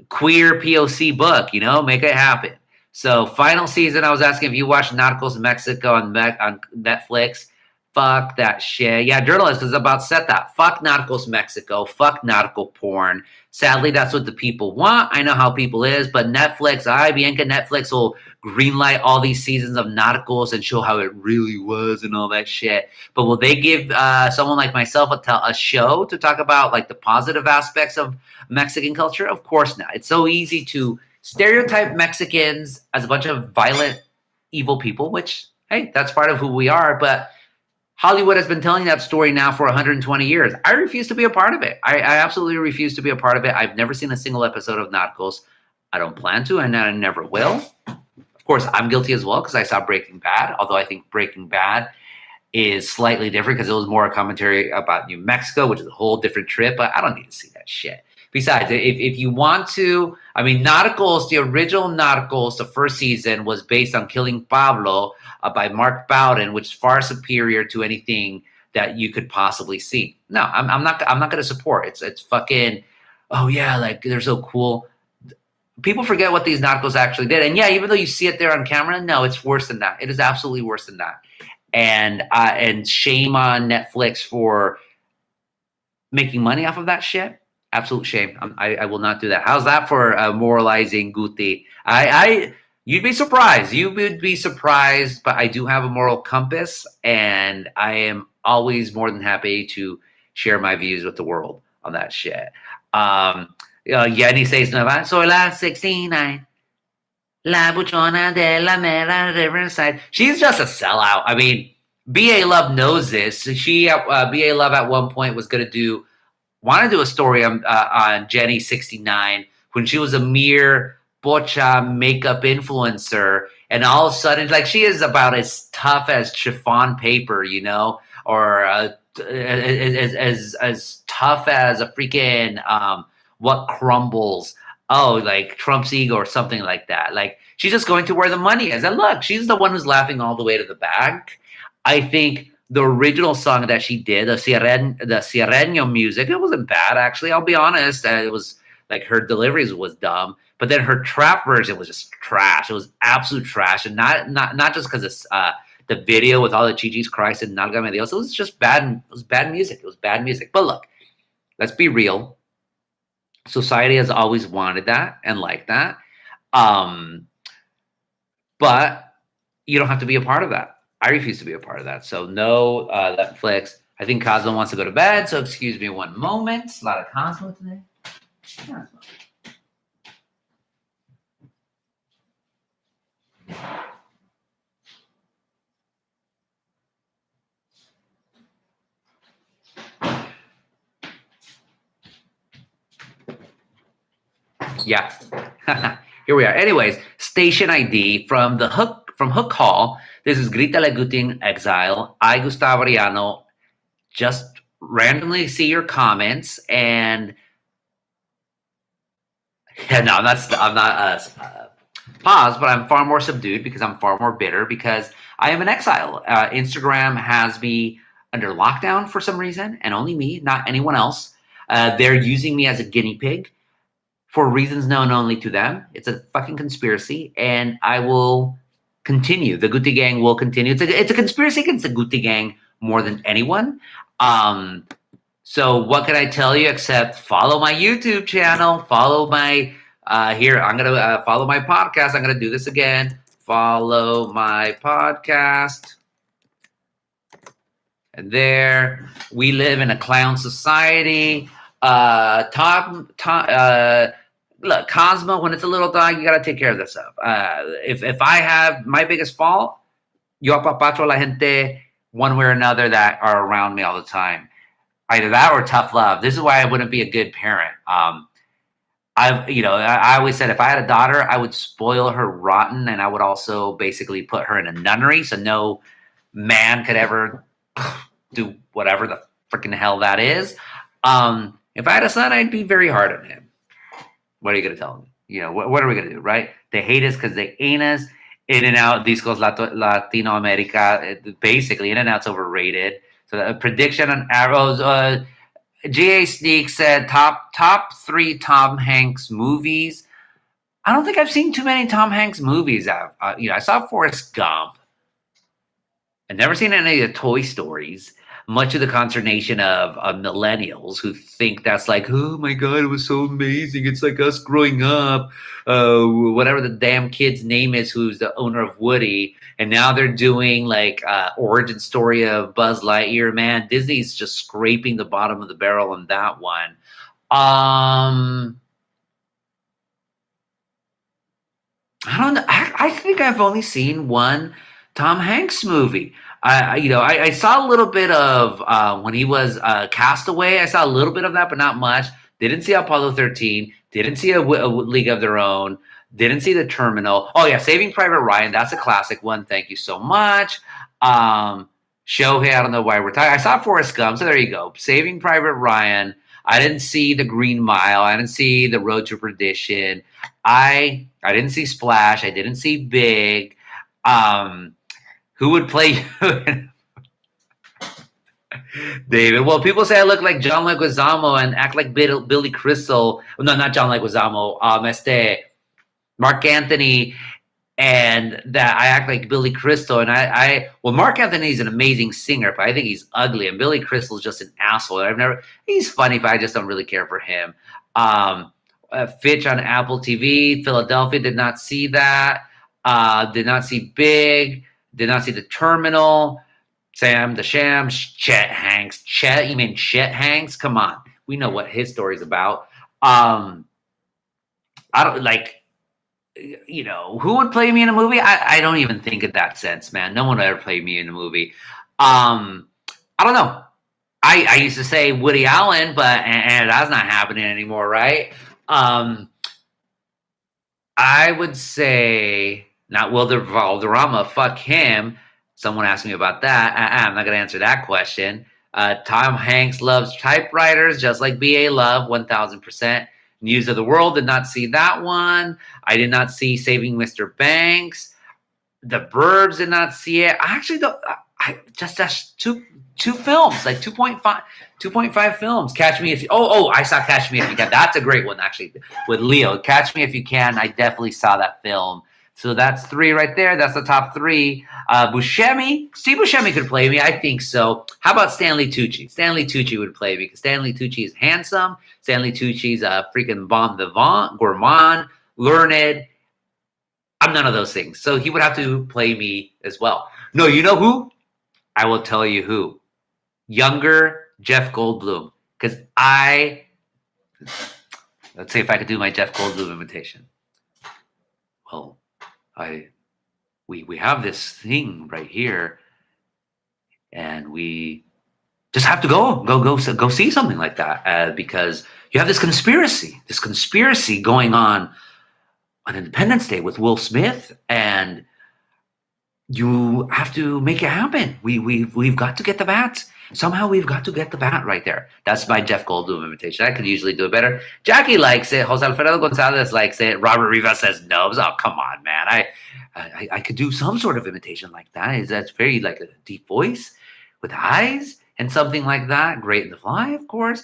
queer POC book. Make it happen. So final season, I was asking if you watched Narcos Mexico on Netflix. Fuck that shit. Yeah, journalist is about set that. Fuck Narcos Mexico. Fuck narco porn. Sadly, that's what the people want. I know how people is, but Netflix, Bianca, Netflix will greenlight all these seasons of Narcos and show how it really was and all that shit. But will they give someone like myself a show to talk about like the positive aspects of Mexican culture? Of course not. It's so easy to stereotype Mexicans as a bunch of violent, evil people, which, hey, that's part of who we are, but Hollywood has been telling that story now for 120 years. I refuse to be a part of it. I absolutely refuse to be a part of it. I've never seen a single episode of Narcos. I don't plan to, and I never will. Of course, I'm guilty as well because I saw Breaking Bad, although I think Breaking Bad is slightly different because it was more a commentary about New Mexico, which is a whole different trip, but I don't need to see that shit. Besides, if you want to, I mean, Narcos, the original Narcos, the first season was based on Killing Pablo by Mark Bowden, which is far superior to anything that you could possibly see. No, I'm not going to support. It's fucking, oh yeah, like they're so cool. People forget what these Narcos actually did. And yeah, even though you see it there on camera, no, it's worse than that. It is absolutely worse than that. And shame on Netflix for making money off of that shit. Absolute shame. I will not do that. How's that for moralizing Guti? You'd be surprised. You would be surprised, but I do have a moral compass, and I am always more than happy to share my views with the world on that shit. Yanni says, soy la 69, la buchona de la mera Riverside. She's just a sellout. I mean, B.A. Love knows this. B.A. Love at one point was going to want to do a story on Jenny 69 when she was a mere bocha makeup influencer, and all of a sudden, like, she is about as tough as chiffon paper, or as tough as a freaking what crumbles. Oh, like Trump's ego or something like that. Like, she's just going to where the money is. And look, she's the one who's laughing all the way to the bank. I think the original song that she did, the Sierreño music, it wasn't bad, actually. I'll be honest. It was like her deliveries was dumb, but then her trap version was just trash. It was absolute trash, and not just because it's the video with all the Chi-Chi's Christ and Nalgame Dios. It was just bad. It was bad music. It was bad music. But look, let's be real. Society has always wanted that and liked that, but you don't have to be a part of that. I refuse to be a part of that. So no Netflix. I think Cosmo wants to go to bed, so excuse me one moment. A lot of Cosmo today. Yeah. Here we are. Anyways, station ID from Hook Hall. This is Grita La Guti in EXILE. I, Gustavo Arellano, just randomly see your comments and no, I'm not paused, but I'm far more subdued because I'm far more bitter because I am in exile. Instagram has me under lockdown for some reason, and only me, not anyone else. They're using me as a guinea pig for reasons known only to them. It's a fucking conspiracy, and I will continue. The Guti gang will continue. It's a conspiracy against the Guti gang more than anyone. So what can I tell you except follow my YouTube channel, follow my here. I'm gonna follow my podcast. I'm gonna do this again. Follow my podcast. And there, we live in a clown society. Look, Cosmo, when it's a little dog, you gotta take care of this stuff. If I have my biggest fault, yo apapacho la gente one way or another that are around me all the time. Either that or tough love. This is why I wouldn't be a good parent. I always said if I had a daughter, I would spoil her rotten, and I would also basically put her in a nunnery so no man could ever do whatever the freaking hell that is. If I had a son, I'd be very hard on him. What are you going to tell him? You know, what are we going to do, right? They hate us because they ain't us. In-N-Out, Discos Latino America, basically, In-N-Out's overrated. So the prediction on arrows, GA Sneak said top 3 Tom Hanks movies. I don't think I've seen too many Tom Hanks movies. I saw Forrest Gump. I've never seen any of the Toy Stories, much of the consternation of millennials who think that's like, oh my God, it was so amazing. It's like us growing up, whatever the damn kid's name is, who's the owner of Woody. And now they're doing like origin story of Buzz Lightyear. Man, Disney's just scraping the bottom of the barrel on that one. I don't know. I think I've only seen one Tom Hanks movie. I saw a little bit of when he was Castaway. I saw a little bit of that, but not much. Didn't see Apollo 13. Didn't see a League of Their Own. Didn't see The Terminal. Oh yeah, Saving Private Ryan. That's a classic one. Thank you so much. Shohei, I don't know why we're talking. I saw Forrest Gump, so there you go. Saving Private Ryan. I didn't see The Green Mile. I didn't see The Road to Perdition. I didn't see Splash. I didn't see Big. Who would play you? David. Well, people say I look like John Leguizamo and act like Billy Crystal. No, not John Leguizamo. Mark Anthony, and that I act like Billy Crystal. And well, Mark Anthony's an amazing singer, but I think he's ugly. And Billy Crystal's just an asshole. He's funny, but I just don't really care for him. Fitch on Apple TV, Philadelphia, did not see that. Did not see Big. Did not see The Terminal. Sam the Sham, Chet Hanks. Chet, you mean Chet Hanks? Come on. We know what his story's about. I don't like, who would play me in a movie? I don't even think in that sense, man. No one would ever play me in a movie. I don't know. I used to say Woody Allen, but and that's not happening anymore, right? I would say not Wilder Valderrama. Fuck him. Someone asked me about that. I'm not going to answer that question. Tom Hanks loves typewriters, just like B.A. Love, 1,000%. News of the World, did not see that one. I did not see Saving Mr. Banks. The Burbs, did not see it. I actually don't. That's two films, like 2.5 films. Catch Me If You. I saw Catch Me If You Can. That's a great one, actually, with Leo. Catch Me If You Can. I definitely saw that film. So that's 3 right there. That's the top 3. Buscemi. Steve Buscemi could play me. I think so. How about Stanley Tucci? Stanley Tucci would play me because Stanley Tucci is handsome. Stanley Tucci's a freaking bon vivant, gourmand, learned. I'm none of those things. So he would have to play me as well. No, you know who? I will tell you who. Younger Jeff Goldblum. Because let's see if I could do my Jeff Goldblum imitation. Well, we have this thing right here, and we just have to go see something like that because you have this conspiracy going on Independence Day with Will Smith, and you have to make it happen. We've got to get the bats. Somehow we've got to get the bat right there. That's my Jeff Goldblum imitation. I could usually do it better. Jackie likes it. Jose Alfredo Gonzalez likes it. Robert Rivas says no. Oh, come on, man. I could do some sort of imitation like that. That's very like a deep voice with eyes and something like that. Great in the Fly, of course.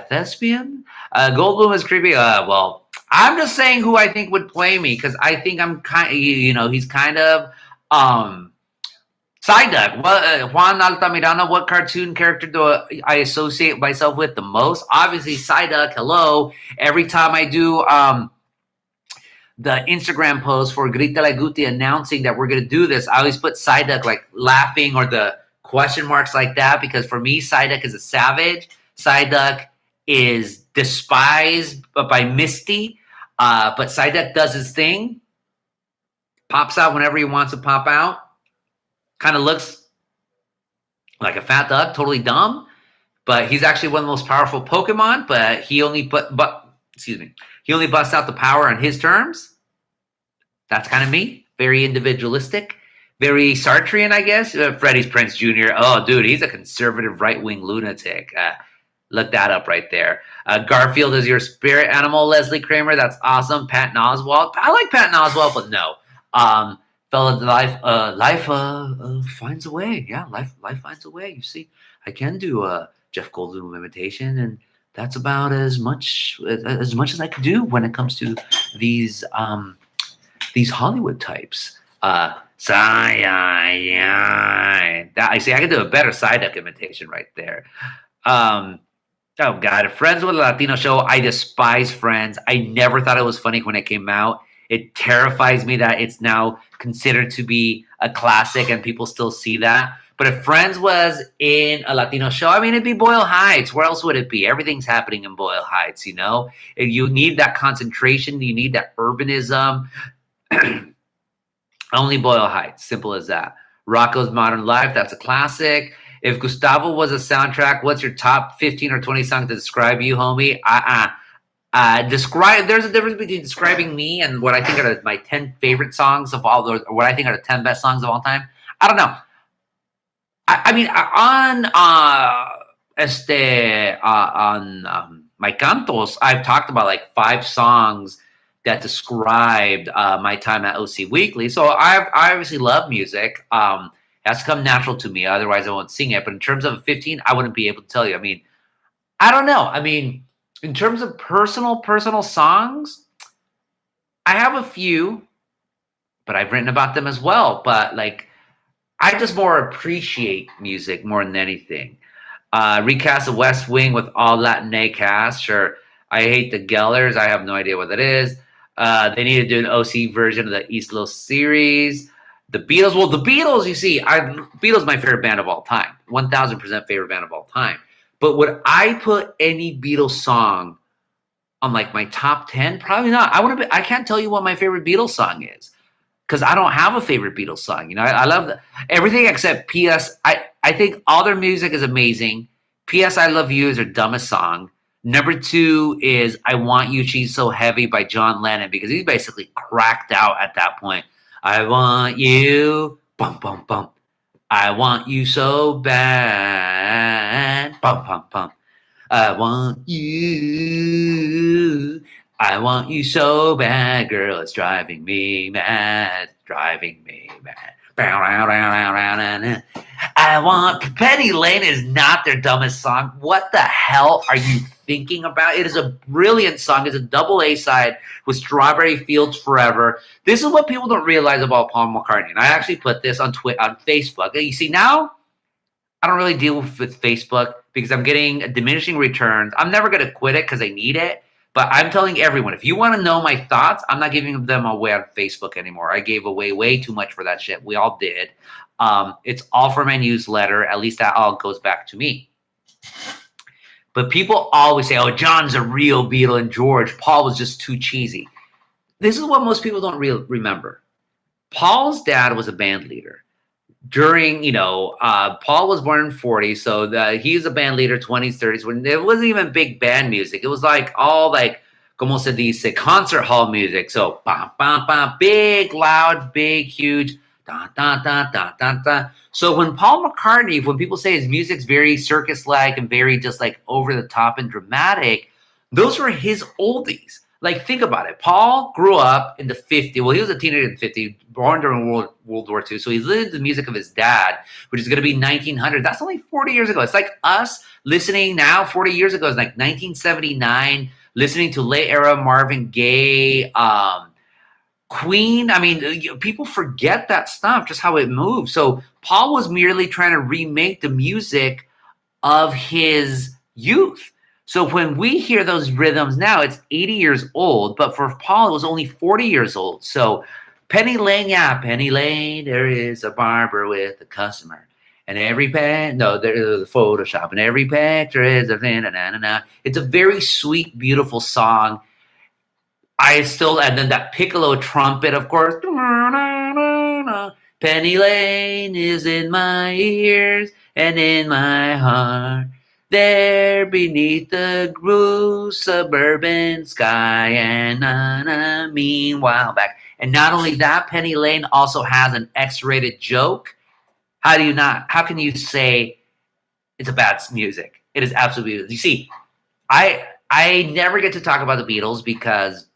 Thespian. Goldblum is creepy. Well, I'm just saying who I think would play me because I think I'm kind. He's kind of Psyduck. Juan Altamirano, what cartoon character do I associate myself with the most? Obviously, Psyduck. Hello. Every time I do the Instagram post for Grita La Guti announcing that we're going to do this, I always put Psyduck like laughing or the question marks like that because for me, Psyduck is a savage. Psyduck is despised by Misty, but Psyduck does his thing, pops out whenever he wants to pop out. Kind of looks like a fat duck, totally dumb, but he's actually one of the most powerful Pokemon. But he only he only busts out the power on his terms. That's kind of me. Very individualistic, very Sartrean, I guess. Freddie's Prinze Jr. Oh, dude, he's a conservative right-wing lunatic. Look that up right there. Garfield is your spirit animal, Leslie Kramer. That's awesome. Patton Oswalt. I like Patton Oswalt, but no. Life finds a way. Yeah, life finds a way. You see, I can do a Jeff Goldblum imitation, and that's about as much as I can do when it comes to these Hollywood types. That I see. I can do a better Psyduck imitation right there. Oh God, Friends with a Latino show. I despise Friends. I never thought it was funny when it came out. It terrifies me that it's now considered to be a classic and people still see that. But if Friends was in a Latino show, I mean, it'd be Boyle Heights. Where else would it be? Everything's happening in Boyle Heights, you know? If you need that concentration. You need that urbanism. Only Boyle Heights. Simple as that. Rocco's Modern Life. That's a classic. If Gustavo was a soundtrack, what's your top 15 or 20 songs to describe you, homie? There's a difference between describing me and what I think are my 10 favorite songs of all, or what I think are the 10 best songs of all time. I don't know. I mean, on my cantos, I've talked about like 5 songs that described my time at OC Weekly. So I obviously love music. That's come natural to me. Otherwise, I won't sing it. But in terms of 15, I wouldn't be able to tell you. I mean, I don't know. I mean, in terms of personal songs, I have a few, but I've written about them as well. But like, I just more appreciate music more than anything. Recast the West Wing with all Latin cast. Sure. I hate the Gellers. I have no idea what that is. They need to do an OC version of the East Los series. The Beatles. Well, the Beatles, you see, Beatles is my favorite band of all time. 1000% favorite band of all time. But would I put any Beatles song on like my top 10? Probably not. I can't tell you what my favorite Beatles song is because I don't have a favorite Beatles song. You know, I love everything except P.S. I think all their music is amazing. P.S. I Love You is their dumbest song. Number 2 is I Want You, She's So Heavy by John Lennon because he's basically cracked out at that point. I want you, bum, bum, bum. I want you so bad. Bum, bum, bum. I want you. I want you so bad, girl. It's driving me mad. Driving me mad. I want Penny Lane is not their dumbest song. What the hell are you thinking about? It is a brilliant song. It's a double A side with Strawberry Fields Forever. This is what people don't realize about Paul McCartney. And I actually put this on Facebook. You see, now I don't really deal with Facebook because I'm getting diminishing returns. I'm never going to quit it because I need it. But I'm telling everyone, if you want to know my thoughts, I'm not giving them away on Facebook anymore. I gave away way too much for that shit. We all did. It's all for my newsletter. At least that all goes back to me. But people always say, oh, John's a real Beatle and George. Paul was just too cheesy. This is what most people don't remember. Paul's dad was a band leader. During, Paul was born in 40, so he's a band leader, 20s, 30s, when there wasn't even big band music. It was like all like, como se dice, concert hall music. So, bam, bam, bam, big, loud, big, huge, Da, da, da, da, da, da. So when Paul McCartney, when people say his music's very circus-like and very just like over the top and dramatic, those were his oldies. Like, think about it. Paul grew up in the 50s. Well, he was a teenager in the 50s, born during World War II. So he lived the music of his dad, which is going to be 1900. That's only 40 years ago. It's like us listening now 40 years ago. It's like 1979, listening to late era Marvin Gaye, Queen. I mean, people forget that stuff, just how it moves. So Paul was merely trying to remake the music of his youth. So when we hear those rhythms now, it's 80 years old, but for Paul, it was only 40 years old. So Penny Lane, yeah, Penny Lane, there is a barber with a customer. And every there's the Photoshop, and every picture is a na-na-na-na. It's a very sweet, beautiful song. And then that piccolo trumpet, of course. Penny Lane is in my ears and in my heart. There beneath the blue suburban sky, and meanwhile back. And not only that, Penny Lane also has an X-rated joke. How can you say it's a bad music? It is absolutely. You see, I never get to talk about the Beatles because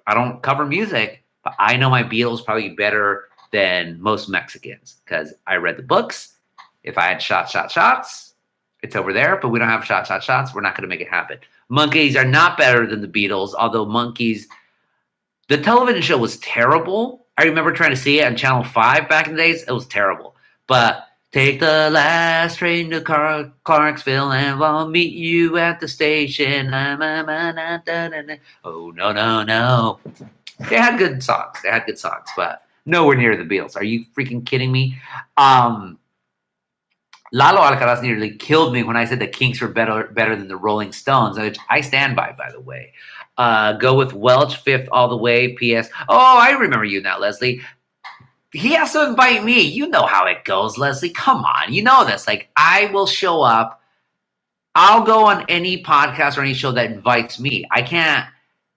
I don't cover music, but I know my Beatles probably better than most Mexicans because I read the books. If I had shots, it's over there, but we don't have shots. We're not going to make it happen. Monkeys are not better than the Beatles, although Monkeys, the television show was terrible. I remember trying to see it on Channel 5 back in the days. It was terrible. But take the last train to Clarksville and I'll meet you at the station. Oh, no. They had good songs, but nowhere near the Beatles. Are you freaking kidding me? Lalo Alcaraz nearly killed me when I said the Kinks were better than the Rolling Stones, which I stand by the way. Go with Welch, Fifth all the way. P.S. Oh, I remember you now, Leslie. He has to invite me. You know how it goes, Leslie. Come on. You know this. Like, I will show up. I'll go on any podcast or any show that invites me. I can't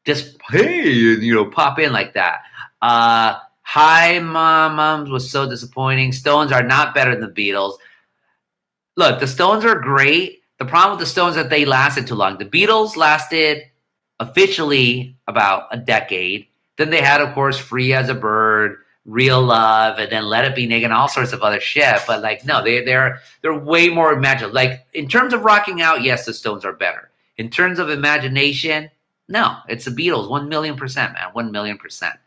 just, pop in like that. Hi, Mom was so disappointing. Stones are not better than the Beatles. Look, the Stones are great. The problem with the Stones is that they lasted too long. The Beatles lasted officially about a decade. Then they had, of course, Free as a Bird, Real Love, and then Let It Be Naked, and all sorts of other shit. But no, they're way more imaginative. Like, in terms of rocking out, yes, the Stones are better. In terms of imagination, no, it's the Beatles, 1,000,000%, man, 1,000,000%.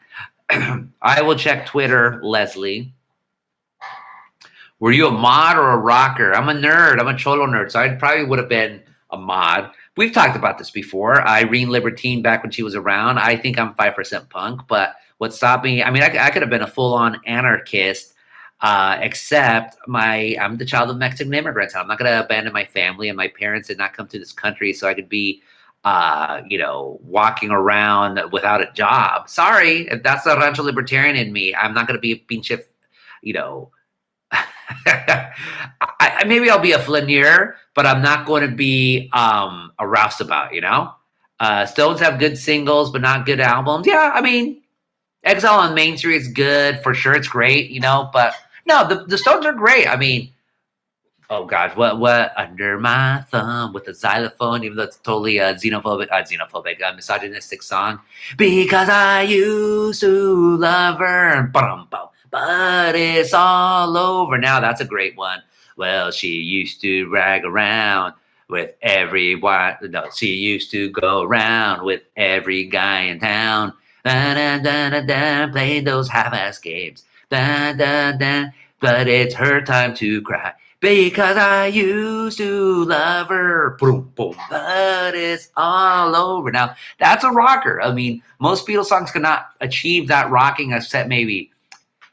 I will check Twitter, Leslie. Were you a mod or a rocker? I'm a nerd. I'm a cholo nerd, so I probably would have been a mod. We've talked about this before. Irene Libertine, back when she was around, I think I'm 5% punk, but what stopped me, I mean, I could have been a full-on anarchist, except I'm the child of Mexican immigrants. I'm not going to abandon my family, and my parents did not come to this country so I could be, walking around without a job. Sorry, if that's the Rancho Libertarian in me, I'm not going to be a pinche, maybe I'll be a flaneur, but I'm not going to be a roustabout, Stones have good singles, but not good albums. Yeah, I mean, Exile on Main Street is good for sure. It's great, but no, the Stones are great. I mean, oh gosh, what Under My Thumb with the xylophone, even though it's totally a misogynistic song. Because I used to love her, but it's all over now. That's a great one. Well, she used to rag around with everyone. No, she used to go around with every guy in town. Playing those half-ass games. But it's her time to cry. Because I used to love her. Boom, boom. But it's all over now. That's a rocker. I mean, most Beatles songs cannot achieve that rocking, except maybe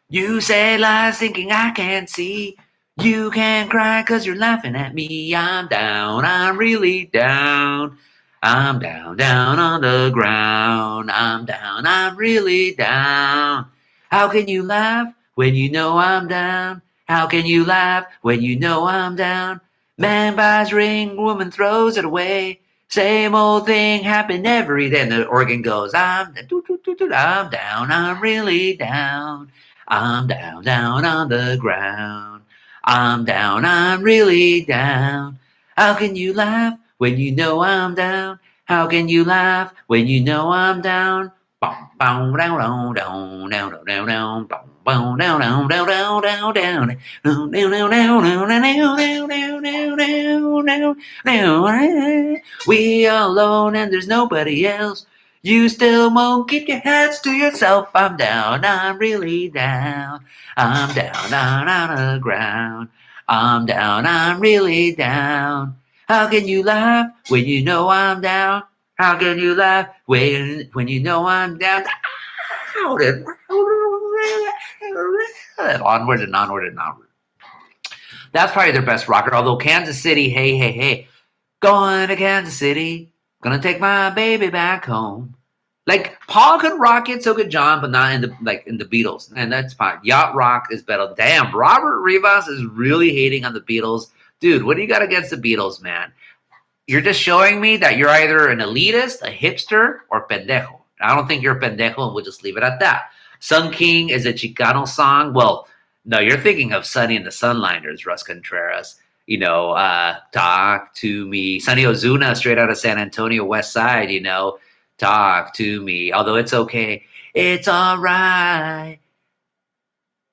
you say lies thinking I can't see. You can cry because you're laughing at me. I'm down. I'm really down. I'm down, down on the ground. I'm down. I'm really down. How can you laugh when you know I'm down? How can you laugh when you know I'm down? Man buys ring, woman throws it away. Same old thing happened every day. And the organ goes, I'm down, I'm really down. I'm down, down on the ground. I'm down, I'm really down. How can you laugh when you know I'm down? How can you laugh when you know I'm down? Bow, bow, down, down, down, down, down, down, bow, bow, down, down, down, down, down, down, down, down, down, down, down, down, down. We are alone and there's nobody else. You still won't keep your hands to yourself. I'm down, I'm really down. I'm down, down on the ground. I'm down, I'm really down. How can you laugh when you know I'm down? How can you laugh when you know I'm down? Onward and onward and onward. That's probably their best rocker. Although Kansas City, hey, hey, hey, going to Kansas City, gonna take my baby back home. Like Paul could rock it, so could John, but not in the Beatles, and that's fine. Yacht rock is better. Damn, Robert Rivas is really hating on the Beatles, dude. What do you got against the Beatles, man? You're just showing me that you're either an elitist, a hipster, or pendejo. I don't think you're a pendejo, and we'll just leave it at that. Sun King is a Chicano song. Well, no, you're thinking of Sonny and the Sunliners, Russ Contreras. Talk to me. Sonny Ozuna, straight out of San Antonio, West Side, talk to me. Although it's okay. It's all right.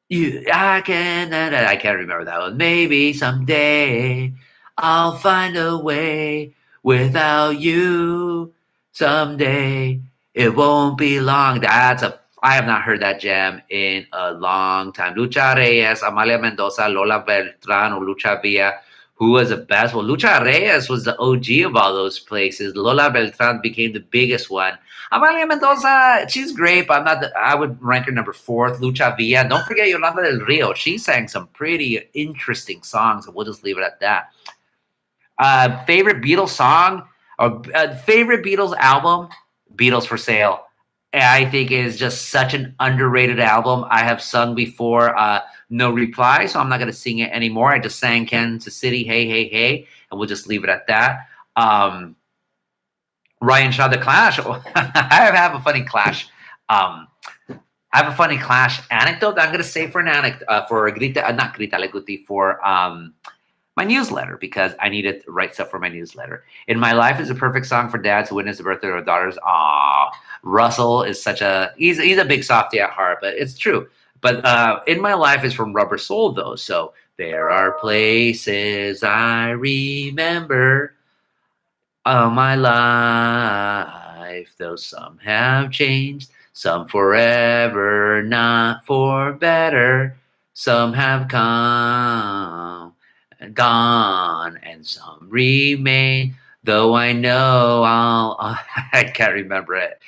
I can't remember that one. Maybe someday I'll find a way without you. Someday it won't be long. I have not heard that jam in a long time. Lucha Reyes, Amalia Mendoza, Lola Beltran, or Lucha Villa. Who was the best? Well, Lucha Reyes was the OG of all those places. Lola Beltran became the biggest one. Amalia Mendoza, she's great, but I would rank her number 4th. Lucha Villa. Don't forget Yolanda del Rio. She sang some pretty interesting songs, and we'll just leave it at that. Favorite Beatles song or favorite Beatles album? Beatles for Sale. I think is just such an underrated album. I have sung before No Reply, so I'm not going to sing it anymore. I just sang Kansas City, Hey, Hey, Hey, and we'll just leave it at that. Ryan Shaw, The Clash. I have a funny Clash. I have a funny Clash anecdote that I'm going to say for an anecdote, for not Grita La Guti, for my newsletter, because I needed to write stuff for my newsletter. In My Life is a perfect song for dads who witness the birth of their daughters. Russell is he's a big softie at heart, but it's true. But In My Life is from Rubber Soul, though. So there are places I remember all my life, though some have changed, some forever, not for better. Some have come and gone, and some remain. Though I know I can't remember it.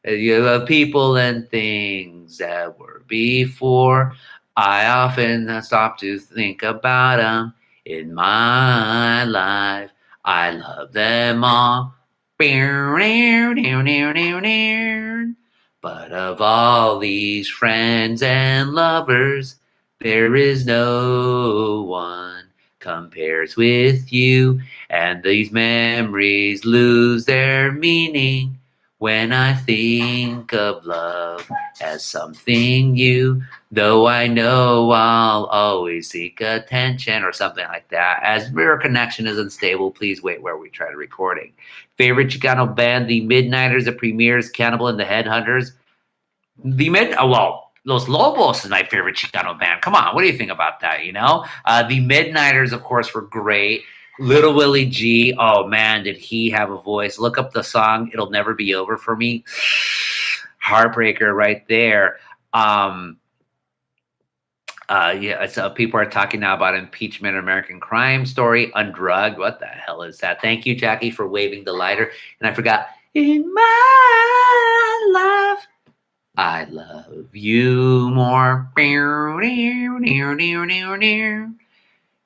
You have people and things that were before. I often stop to think about them in my life. I love them all. But of all these friends and lovers, there is no one compares with you. And these memories lose their meaning when I think of love as something new. Though I know I'll always seek attention, or something like that. As mirror connection is unstable, please wait where we try recording. Favorite Chicano band, The Midnighters, The Premiers, Cannibal, and the Headhunters. Los Lobos is my favorite Chicano band. Come on, what do you think about that? The Midnighters, of course, were great. Little Willie G, oh man, did he have a voice? Look up the song "It'll Never Be Over for Me." Heartbreaker right there. People are talking now about impeachment, American Crime Story, Undrugged. What the hell is that? Thank you, Jackie, for waving the lighter. And I forgot, in my life, I love you more.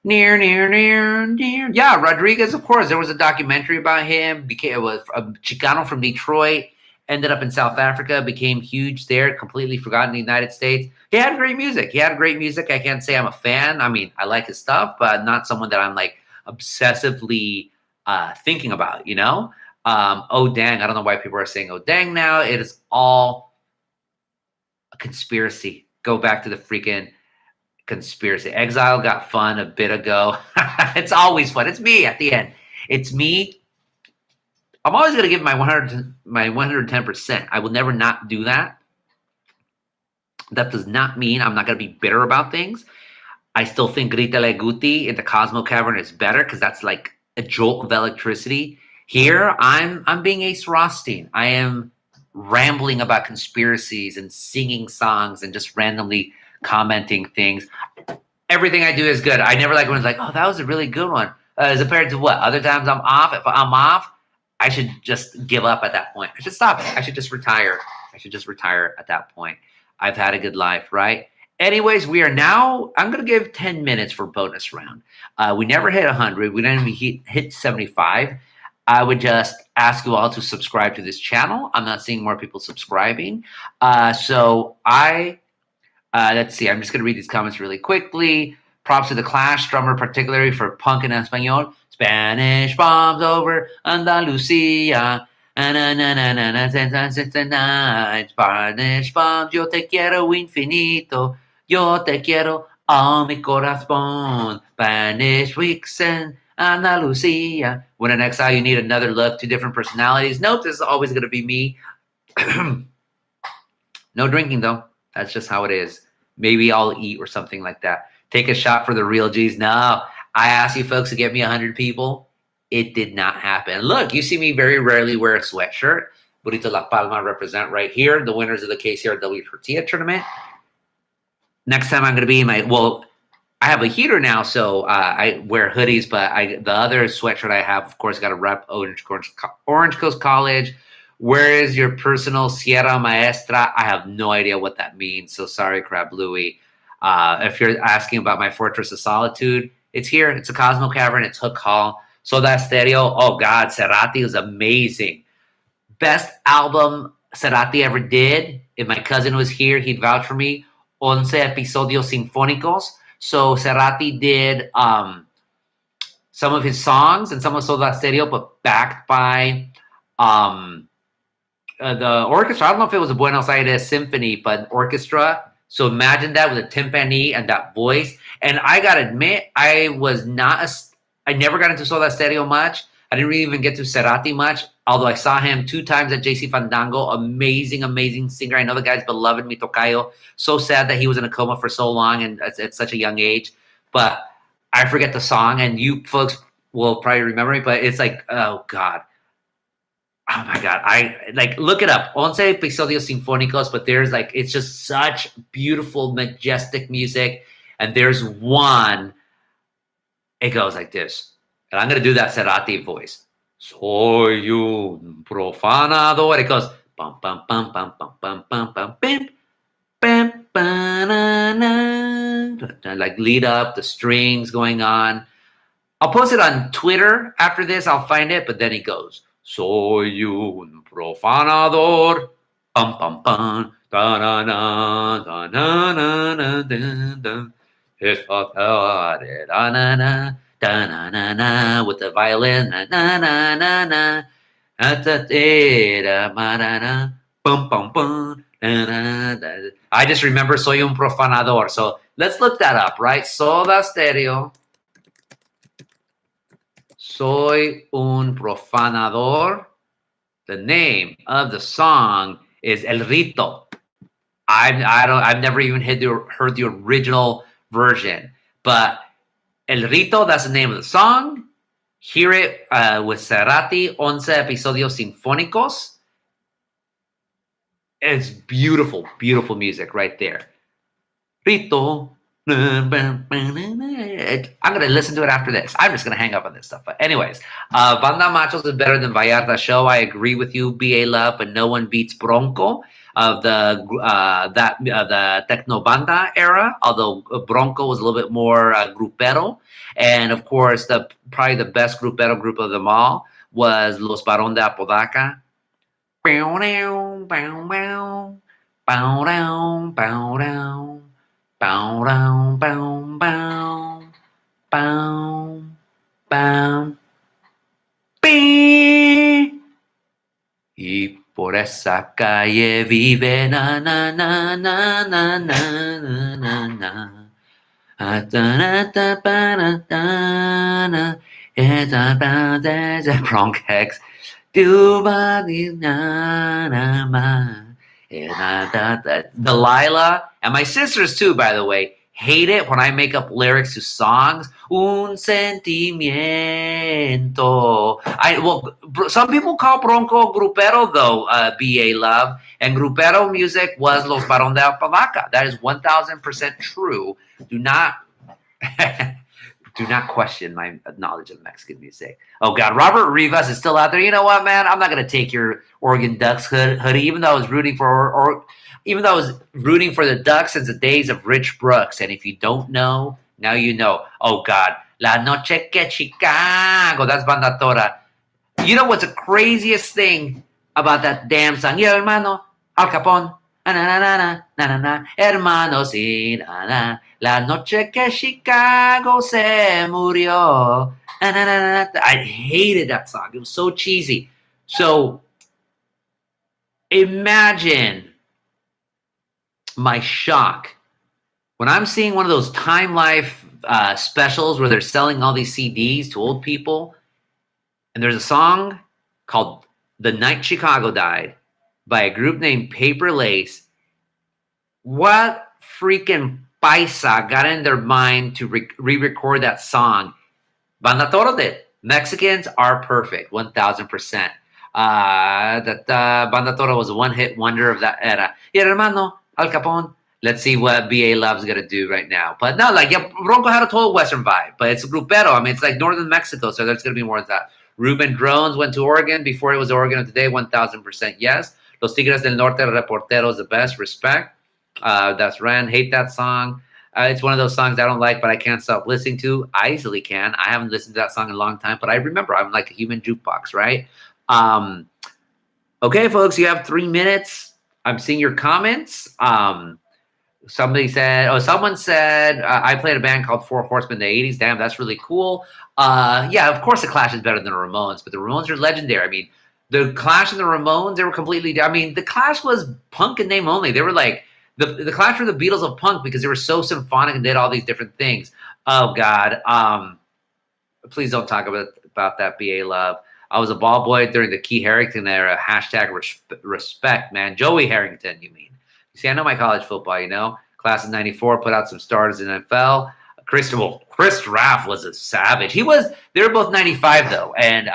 Near. Yeah, Rodriguez, of course. There was a documentary about him. It was a Chicano from Detroit. Ended up in South Africa, became huge there, completely forgotten in the United States. He had great music. I can't say I'm a fan. I mean, I like his stuff, but not someone that I'm like obsessively thinking about, Oh, dang. I don't know why people are saying, oh, dang now. It is all a conspiracy. go back to the freaking conspiracy. Exile got fun a bit ago. It's always fun. It's me at the end. It's me. I'm always going to give my 110%. I will never not do that. That does not mean I'm not going to be bitter about things. I still think Grita La Guti in the Cosmo Cavern is better because that's like a jolt of electricity. Here, I'm being Ace Rothstein. I am rambling about conspiracies and singing songs and just randomly commenting things. Everything I do is good. I never like when it's like, oh, that was a really good one. As compared to what? Other times I'm off. If I'm off, I should just give up at that point. I should stop it. I should just retire. I should just retire at that point. I've had a good life, right? Anyways, we are now, I'm going to give 10 minutes for bonus round. We never hit 100. We didn't even hit 75. I would just ask you all to subscribe to this channel. I'm not seeing more people subscribing. Let's see. I'm just going to read these comments really quickly. Props to the Clash drummer, particularly for punk en español. Spanish bombs over Andalucía. Spanish bombs, yo te quiero infinito. Yo te quiero a mi corazón. Spanish weeks in Andalucía. When in exile, you need another look, two different personalities. Nope, this is always going to be me. No drinking, though. That's just how it is. Maybe I'll eat or something like that. Take a shot for the real G's. No, I asked you folks to get me 100 people. It did not happen. Look, you see me very rarely wear a sweatshirt. Burrito La Palma represent right here. The winners of the KCRW Tortilla tournament. Next time I'm going to be in my, well, I have a heater now, so I wear hoodies, but the other sweatshirt I have, of course, got a rep Orange Coast College. Where is your personal Sierra Maestra? I have no idea what that means, so sorry, Crab Louie. If you're asking about my Fortress of Solitude, it's here. It's a Cosmo Cavern. It's Hook Hall. Soda Stereo. Oh, God. Cerati was amazing. Best album Cerati ever did. If my cousin was here, he'd vouch for me. 11 Episodios Sinfónicos. So Cerati did some of his songs and some of Soda Stereo, but backed by the orchestra. I don't know if it was a Buenos Aires Symphony, but orchestra. So imagine that with a timpani and that voice. And I got to admit, I never got into Soda Stereo much. I didn't really even get to Cerati much, although I saw him 2 times at JC Fandango. Amazing, amazing singer. I know the guy's beloved, mi tocayo. So sad that he was in a coma for so long and at such a young age. But I forget the song, and you folks will probably remember it, but it's like, oh, God. Oh my God. Look it up. 11 Episodios Sinfónicos, but there's it's just such beautiful, majestic music. And there's one, it goes like this. And I'm going to do that Cerati voice. Soy un profanador. It goes, bum, bum, bum, bum, bum, bum, bum, bum, bim, bim, ba-na-na. Like lead up, the strings going on. I'll post it on Twitter after this. I'll find it. But then he goes, soy un profanador. Pum, pum, pum. Da-na-na, da-na-na, da-da. It's da-na-na, da-na-na-na, with the violin. Na-na-na-na. Da-da-da-da-ma-da-da. Bum, bum, bum. Da-da-da. I just remember Soy un profanador. So let's look that up, right? Soda Stereo. Soy un profanador. The name of the song is El Rito. I've never even heard the original version, but El Rito, that's the name of the song. Hear it with Cerati, 11 Episodios Sinfónicos. It's beautiful, beautiful music right there. Rito. I'm going to listen to it after this. I'm just going to hang up on this stuff. But anyways, Banda Machos is better than Vallarta Show. I agree with you, B.A. Love, but no one beats Bronco of the Techno Banda era, although Bronco was a little bit more grupero. And of course, probably the best grupero group of them all was Los Barón de Apodaca. Bow, bow, bow, bow, bow, bow, bow. Bow, bow, bow, bow, bow, bow, y por esa calle vive na na na na na na na na na. Bronx Hex. Delilah and my sisters too, by the way, hate it when I make up lyrics to songs. Un sentimiento. Some people call Bronco grupero though. BA Love, and grupero music was Los Barón de Apodaca. That is 1000% true. Do not do not question my knowledge of Mexican music. Oh God, Robert Rivas is still out there. You know what, man? I'm not gonna take your Oregon Ducks hoodie, even though I was rooting for the Ducks since the days of Rich Brooks. And if you don't know, now you know. Oh God, La Noche que Chicago. That's Banda Tora. You know what's the craziest thing about that damn song? Yo, hermano, Al Capón. Na na na na na na na, hermanos y na na. La noche que Chicago se murió. Na, na, na, na. I hated that song. It was so cheesy. So imagine my shock when I'm seeing one of those Time Life specials where they're selling all these CDs to old people, and there's a song called "The Night Chicago Died" by a group named Paper Lace. What freaking paisa got in their mind to re-record that song? Banda Toro did. Mexicans are perfect, 1000%. Banda Toro was a one-hit wonder of that era. Y hermano, Al Capón. Let's see what BA Love's gonna do right now. But no, like, yeah, Bronco had a total Western vibe, but it's a grupero. I mean, it's like northern Mexico, so there's gonna be more of that. Ruben Drones went to Oregon before it was Oregon of today, 1000% yes. Los Tigres del Norte Reporteros, the best, respect. That's Ren. Hate that song. It's one of those songs I don't like, but I can't stop listening to. I easily can. I haven't listened to that song in a long time, but I remember. I'm like a human jukebox, right? Okay, folks, you have 3 minutes. I'm seeing your comments. Someone said, I played a band called Four Horsemen in the 80s. Damn, that's really cool. Yeah, of course the Clash is better than the Ramones, but the Ramones are legendary. I mean, the Clash and the Ramones, they were completely, I mean, the Clash was punk in name only. They were like, the Clash were the Beatles of punk because they were so symphonic and did all these different things. Oh, God. Please don't talk about that, BA Love. I was a ball boy during the Key Harrington era. Hashtag respect, man. Joey Harrington, you mean. You see, I know my college football, you know. Class of 94, put out some starters in NFL. Chris Raff was a savage. They were both 95, though. And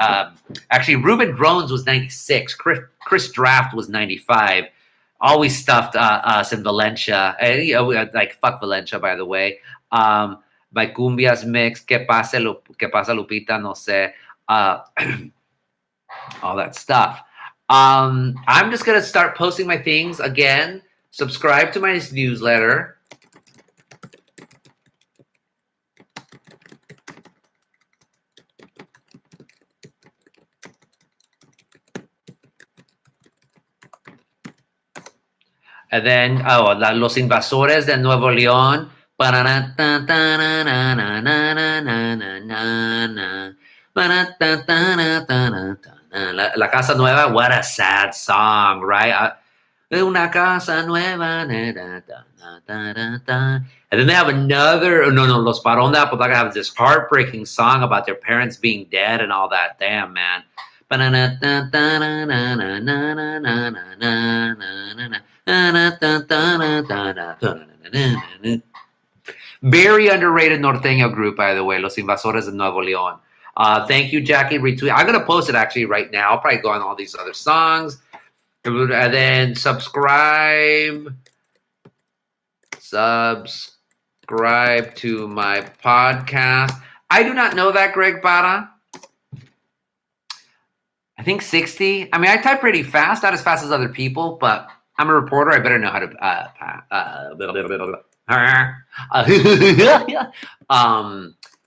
actually, Ruben Drones was 96. Chris Draft was 95. Always stuffed us in Valencia. And, you know, like, fuck Valencia, by the way. My Cumbias mix, Que pasa Lupita, no sé. All that stuff. I'm just going to start posting my things again. Subscribe to my newsletter. And then, Los Invasores de Nuevo León. La Casa Nueva, what a sad song, right? Una casa nueva. And then they have another, Los Barón de Apodaca have this heartbreaking song about their parents being dead and all that. Damn, man. Very underrated norteño group, by the way, Los Invasores de Nuevo León. Thank you, Jackie. Retweet. I'm going to post it actually right now. I'll probably go on all these other songs. And then subscribe to my podcast. I do not know that, Greg Barra. I think 60. I mean, I type pretty fast, not as fast as other people, but I'm a reporter. I better know how to.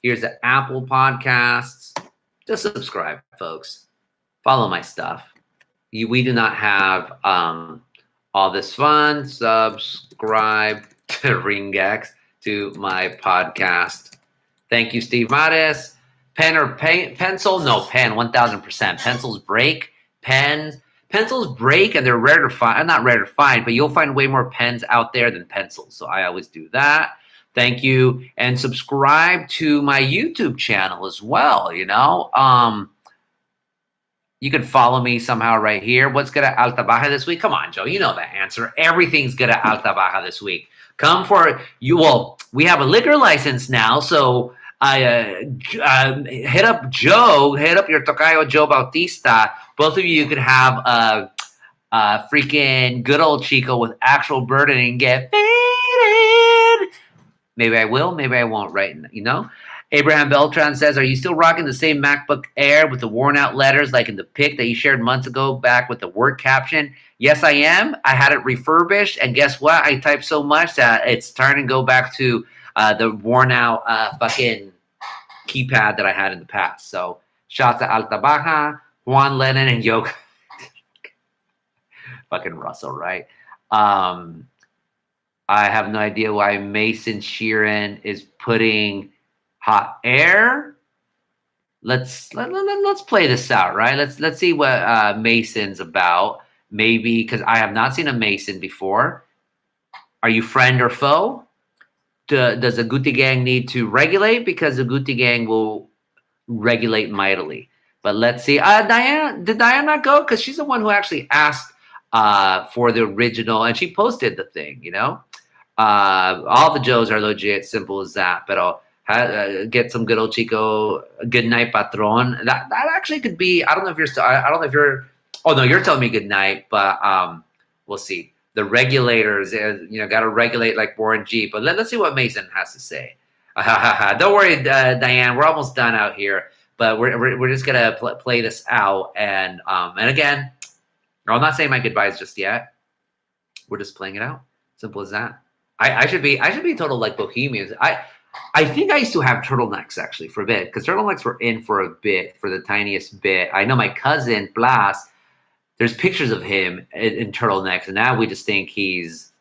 Here's the Apple Podcasts. Just subscribe, folks. Follow my stuff. We do not have all this fun. Subscribe to Ringex, to my podcast. Thank you, Steve Mares. Pen or pencil? No, pen, 1000%. Pencils break. Pens Pencils break and they're rare to find. Not rare to find, but you'll find way more pens out there than pencils. So I always do that. Thank you. And subscribe to my YouTube channel as well. You know, you can follow me somehow right here. What's good at Alta Baja this week? Come on, Joe. You know the answer. Everything's good at Alta Baja this week. Come for you. Well, we have a liquor license now. So hit up Joe. Hit up your tocayo, Joe Bautista. Both of you could have a freaking good old Chico with actual burden and get faded. Maybe I will. Maybe I won't, right? You know? Abraham Beltran says, are you still rocking the same MacBook Air with the worn out letters like in the pic that you shared months ago back with the word caption? Yes, I am. I had it refurbished. And guess what? I typed so much that it's starting to go back to the worn out fucking keypad that I had in the past. So shouts to Alta Baja, Juan Lennon, and Yoga. Fucking Russell, right? I have no idea why Mason Sheeran is putting hot air. Let's play this out, right? Let's see what Mason's about. Maybe because I have not seen a Mason before. Are you friend or foe? Does the Guti gang need to regulate? Because the Guti gang will regulate mightily. But let's see. Diana, did Diana not go? Because she's the one who actually asked for the original, and she posted the thing. You know, all the Joes are legit. Simple as that. But I'll get some good old Chico. Good night, patron. That actually could be. I don't know if you're. I don't know if you're. Oh no, you're telling me good night. But we'll see. The regulators, got to regulate like Warren G. But let's see what Mason has to say. Don't worry, Diane. We're almost done out here. But we're just gonna play this out. And again, I'm not saying my goodbyes just yet. We're just playing it out. Simple as that. I should be total like bohemians. I think I used to have turtlenecks actually for a bit because turtlenecks were in for a bit, for the tiniest bit. I know my cousin Blas. There's pictures of him in turtlenecks, and now we just think he's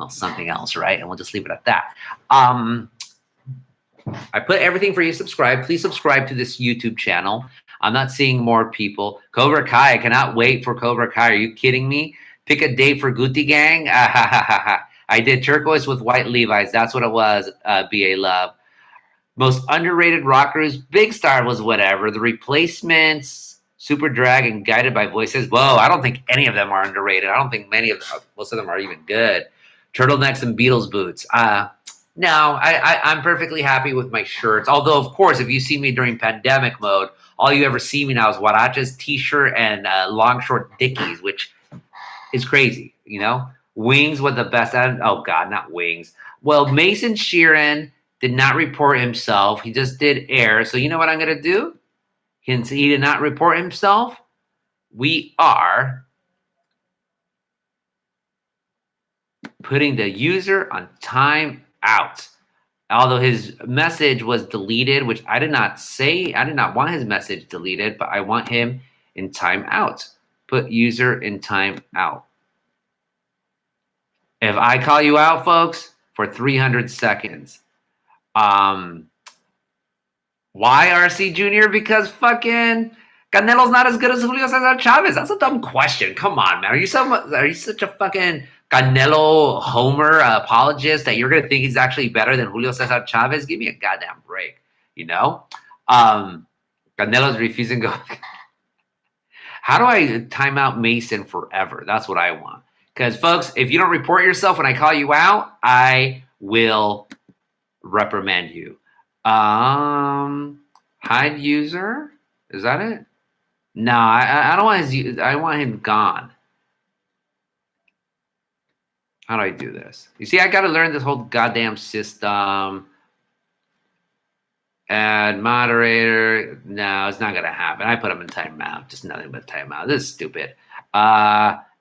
something else, right? And we'll just leave it at that. I put everything for you to subscribe. Please subscribe to this YouTube channel. I'm not seeing more people. Cobra Kai, I cannot wait for Cobra Kai. Are you kidding me? Pick a date for Guti Gang. I did turquoise with white Levi's. That's what it was, BA Love. Most underrated rockers, Big Star was whatever. The Replacements, Super Drag, and Guided by Voices. Whoa, I don't think any of them are underrated. I don't think most of them are even good. Turtlenecks and Beatles boots. No, I'm perfectly happy with my shirts. Although, of course, if you see me during pandemic mode, all you ever see me now is Huaraches t-shirt and long short Dickies, which is crazy, you know? Wings was the best. Oh, God, not Wings. Well, Mason Sheeran did not report himself. He just did air. So you know what I'm going to do? Since he did not report himself, we are putting the user on time out. Although his message was deleted, which I did not say. I did not want his message deleted, but I want him in time out. Put user in time out. If I call you out, folks, for 300 seconds. Why RC Jr.? Because fucking Canelo's not as good as Julio Cesar Chavez. That's a dumb question. Come on, man. Are you such a fucking Canelo homer apologist that you're going to think he's actually better than Julio Cesar Chavez? Give me a goddamn break, you know? Canelo's refusing to go. How do I time out Mason forever? That's what I want. Because, folks, if you don't report yourself when I call you out, I will reprimand you. Hide user? Is that it? No, I don't want his. I want him gone. How do I do this? You see, I got to learn this whole goddamn system. Add moderator. No, it's not gonna happen. I put him in timeout. Just nothing but timeout. This is stupid.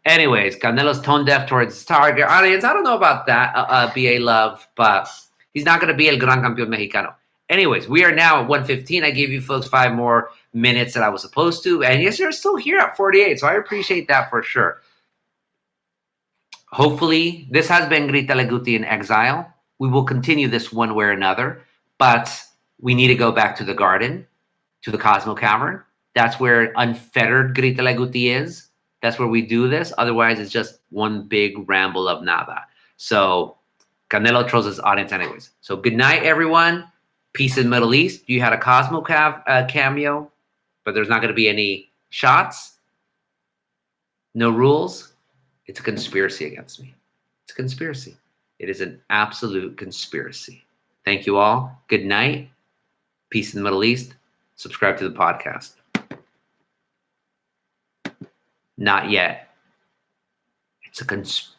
Anyways, Canelo's tone deaf towards his target audience. I don't know about that, BA Love, but he's not gonna be El Gran Campeón Mexicano. Anyways, we are now at 1:15. I gave you folks 5 more minutes that I was supposed to. And yes, you're still here at 48. So I appreciate that for sure. Hopefully, this has been Grita La Guti in Exile. We will continue this one way or another. But we need to go back to the garden, to the Cosmo Cavern. That's where unfettered Grita La Guti is. That's where we do this. Otherwise, it's just one big ramble of nada. So Canelo trolls his audience anyways. So good night, everyone. Peace in Middle East. You had a Cosmo cameo, but there's not going to be any shots. No rules. It's a conspiracy against me. It's a conspiracy. It is an absolute conspiracy. Thank you all. Good night. Peace in the Middle East. Subscribe to the podcast. Not yet. It's a conspiracy.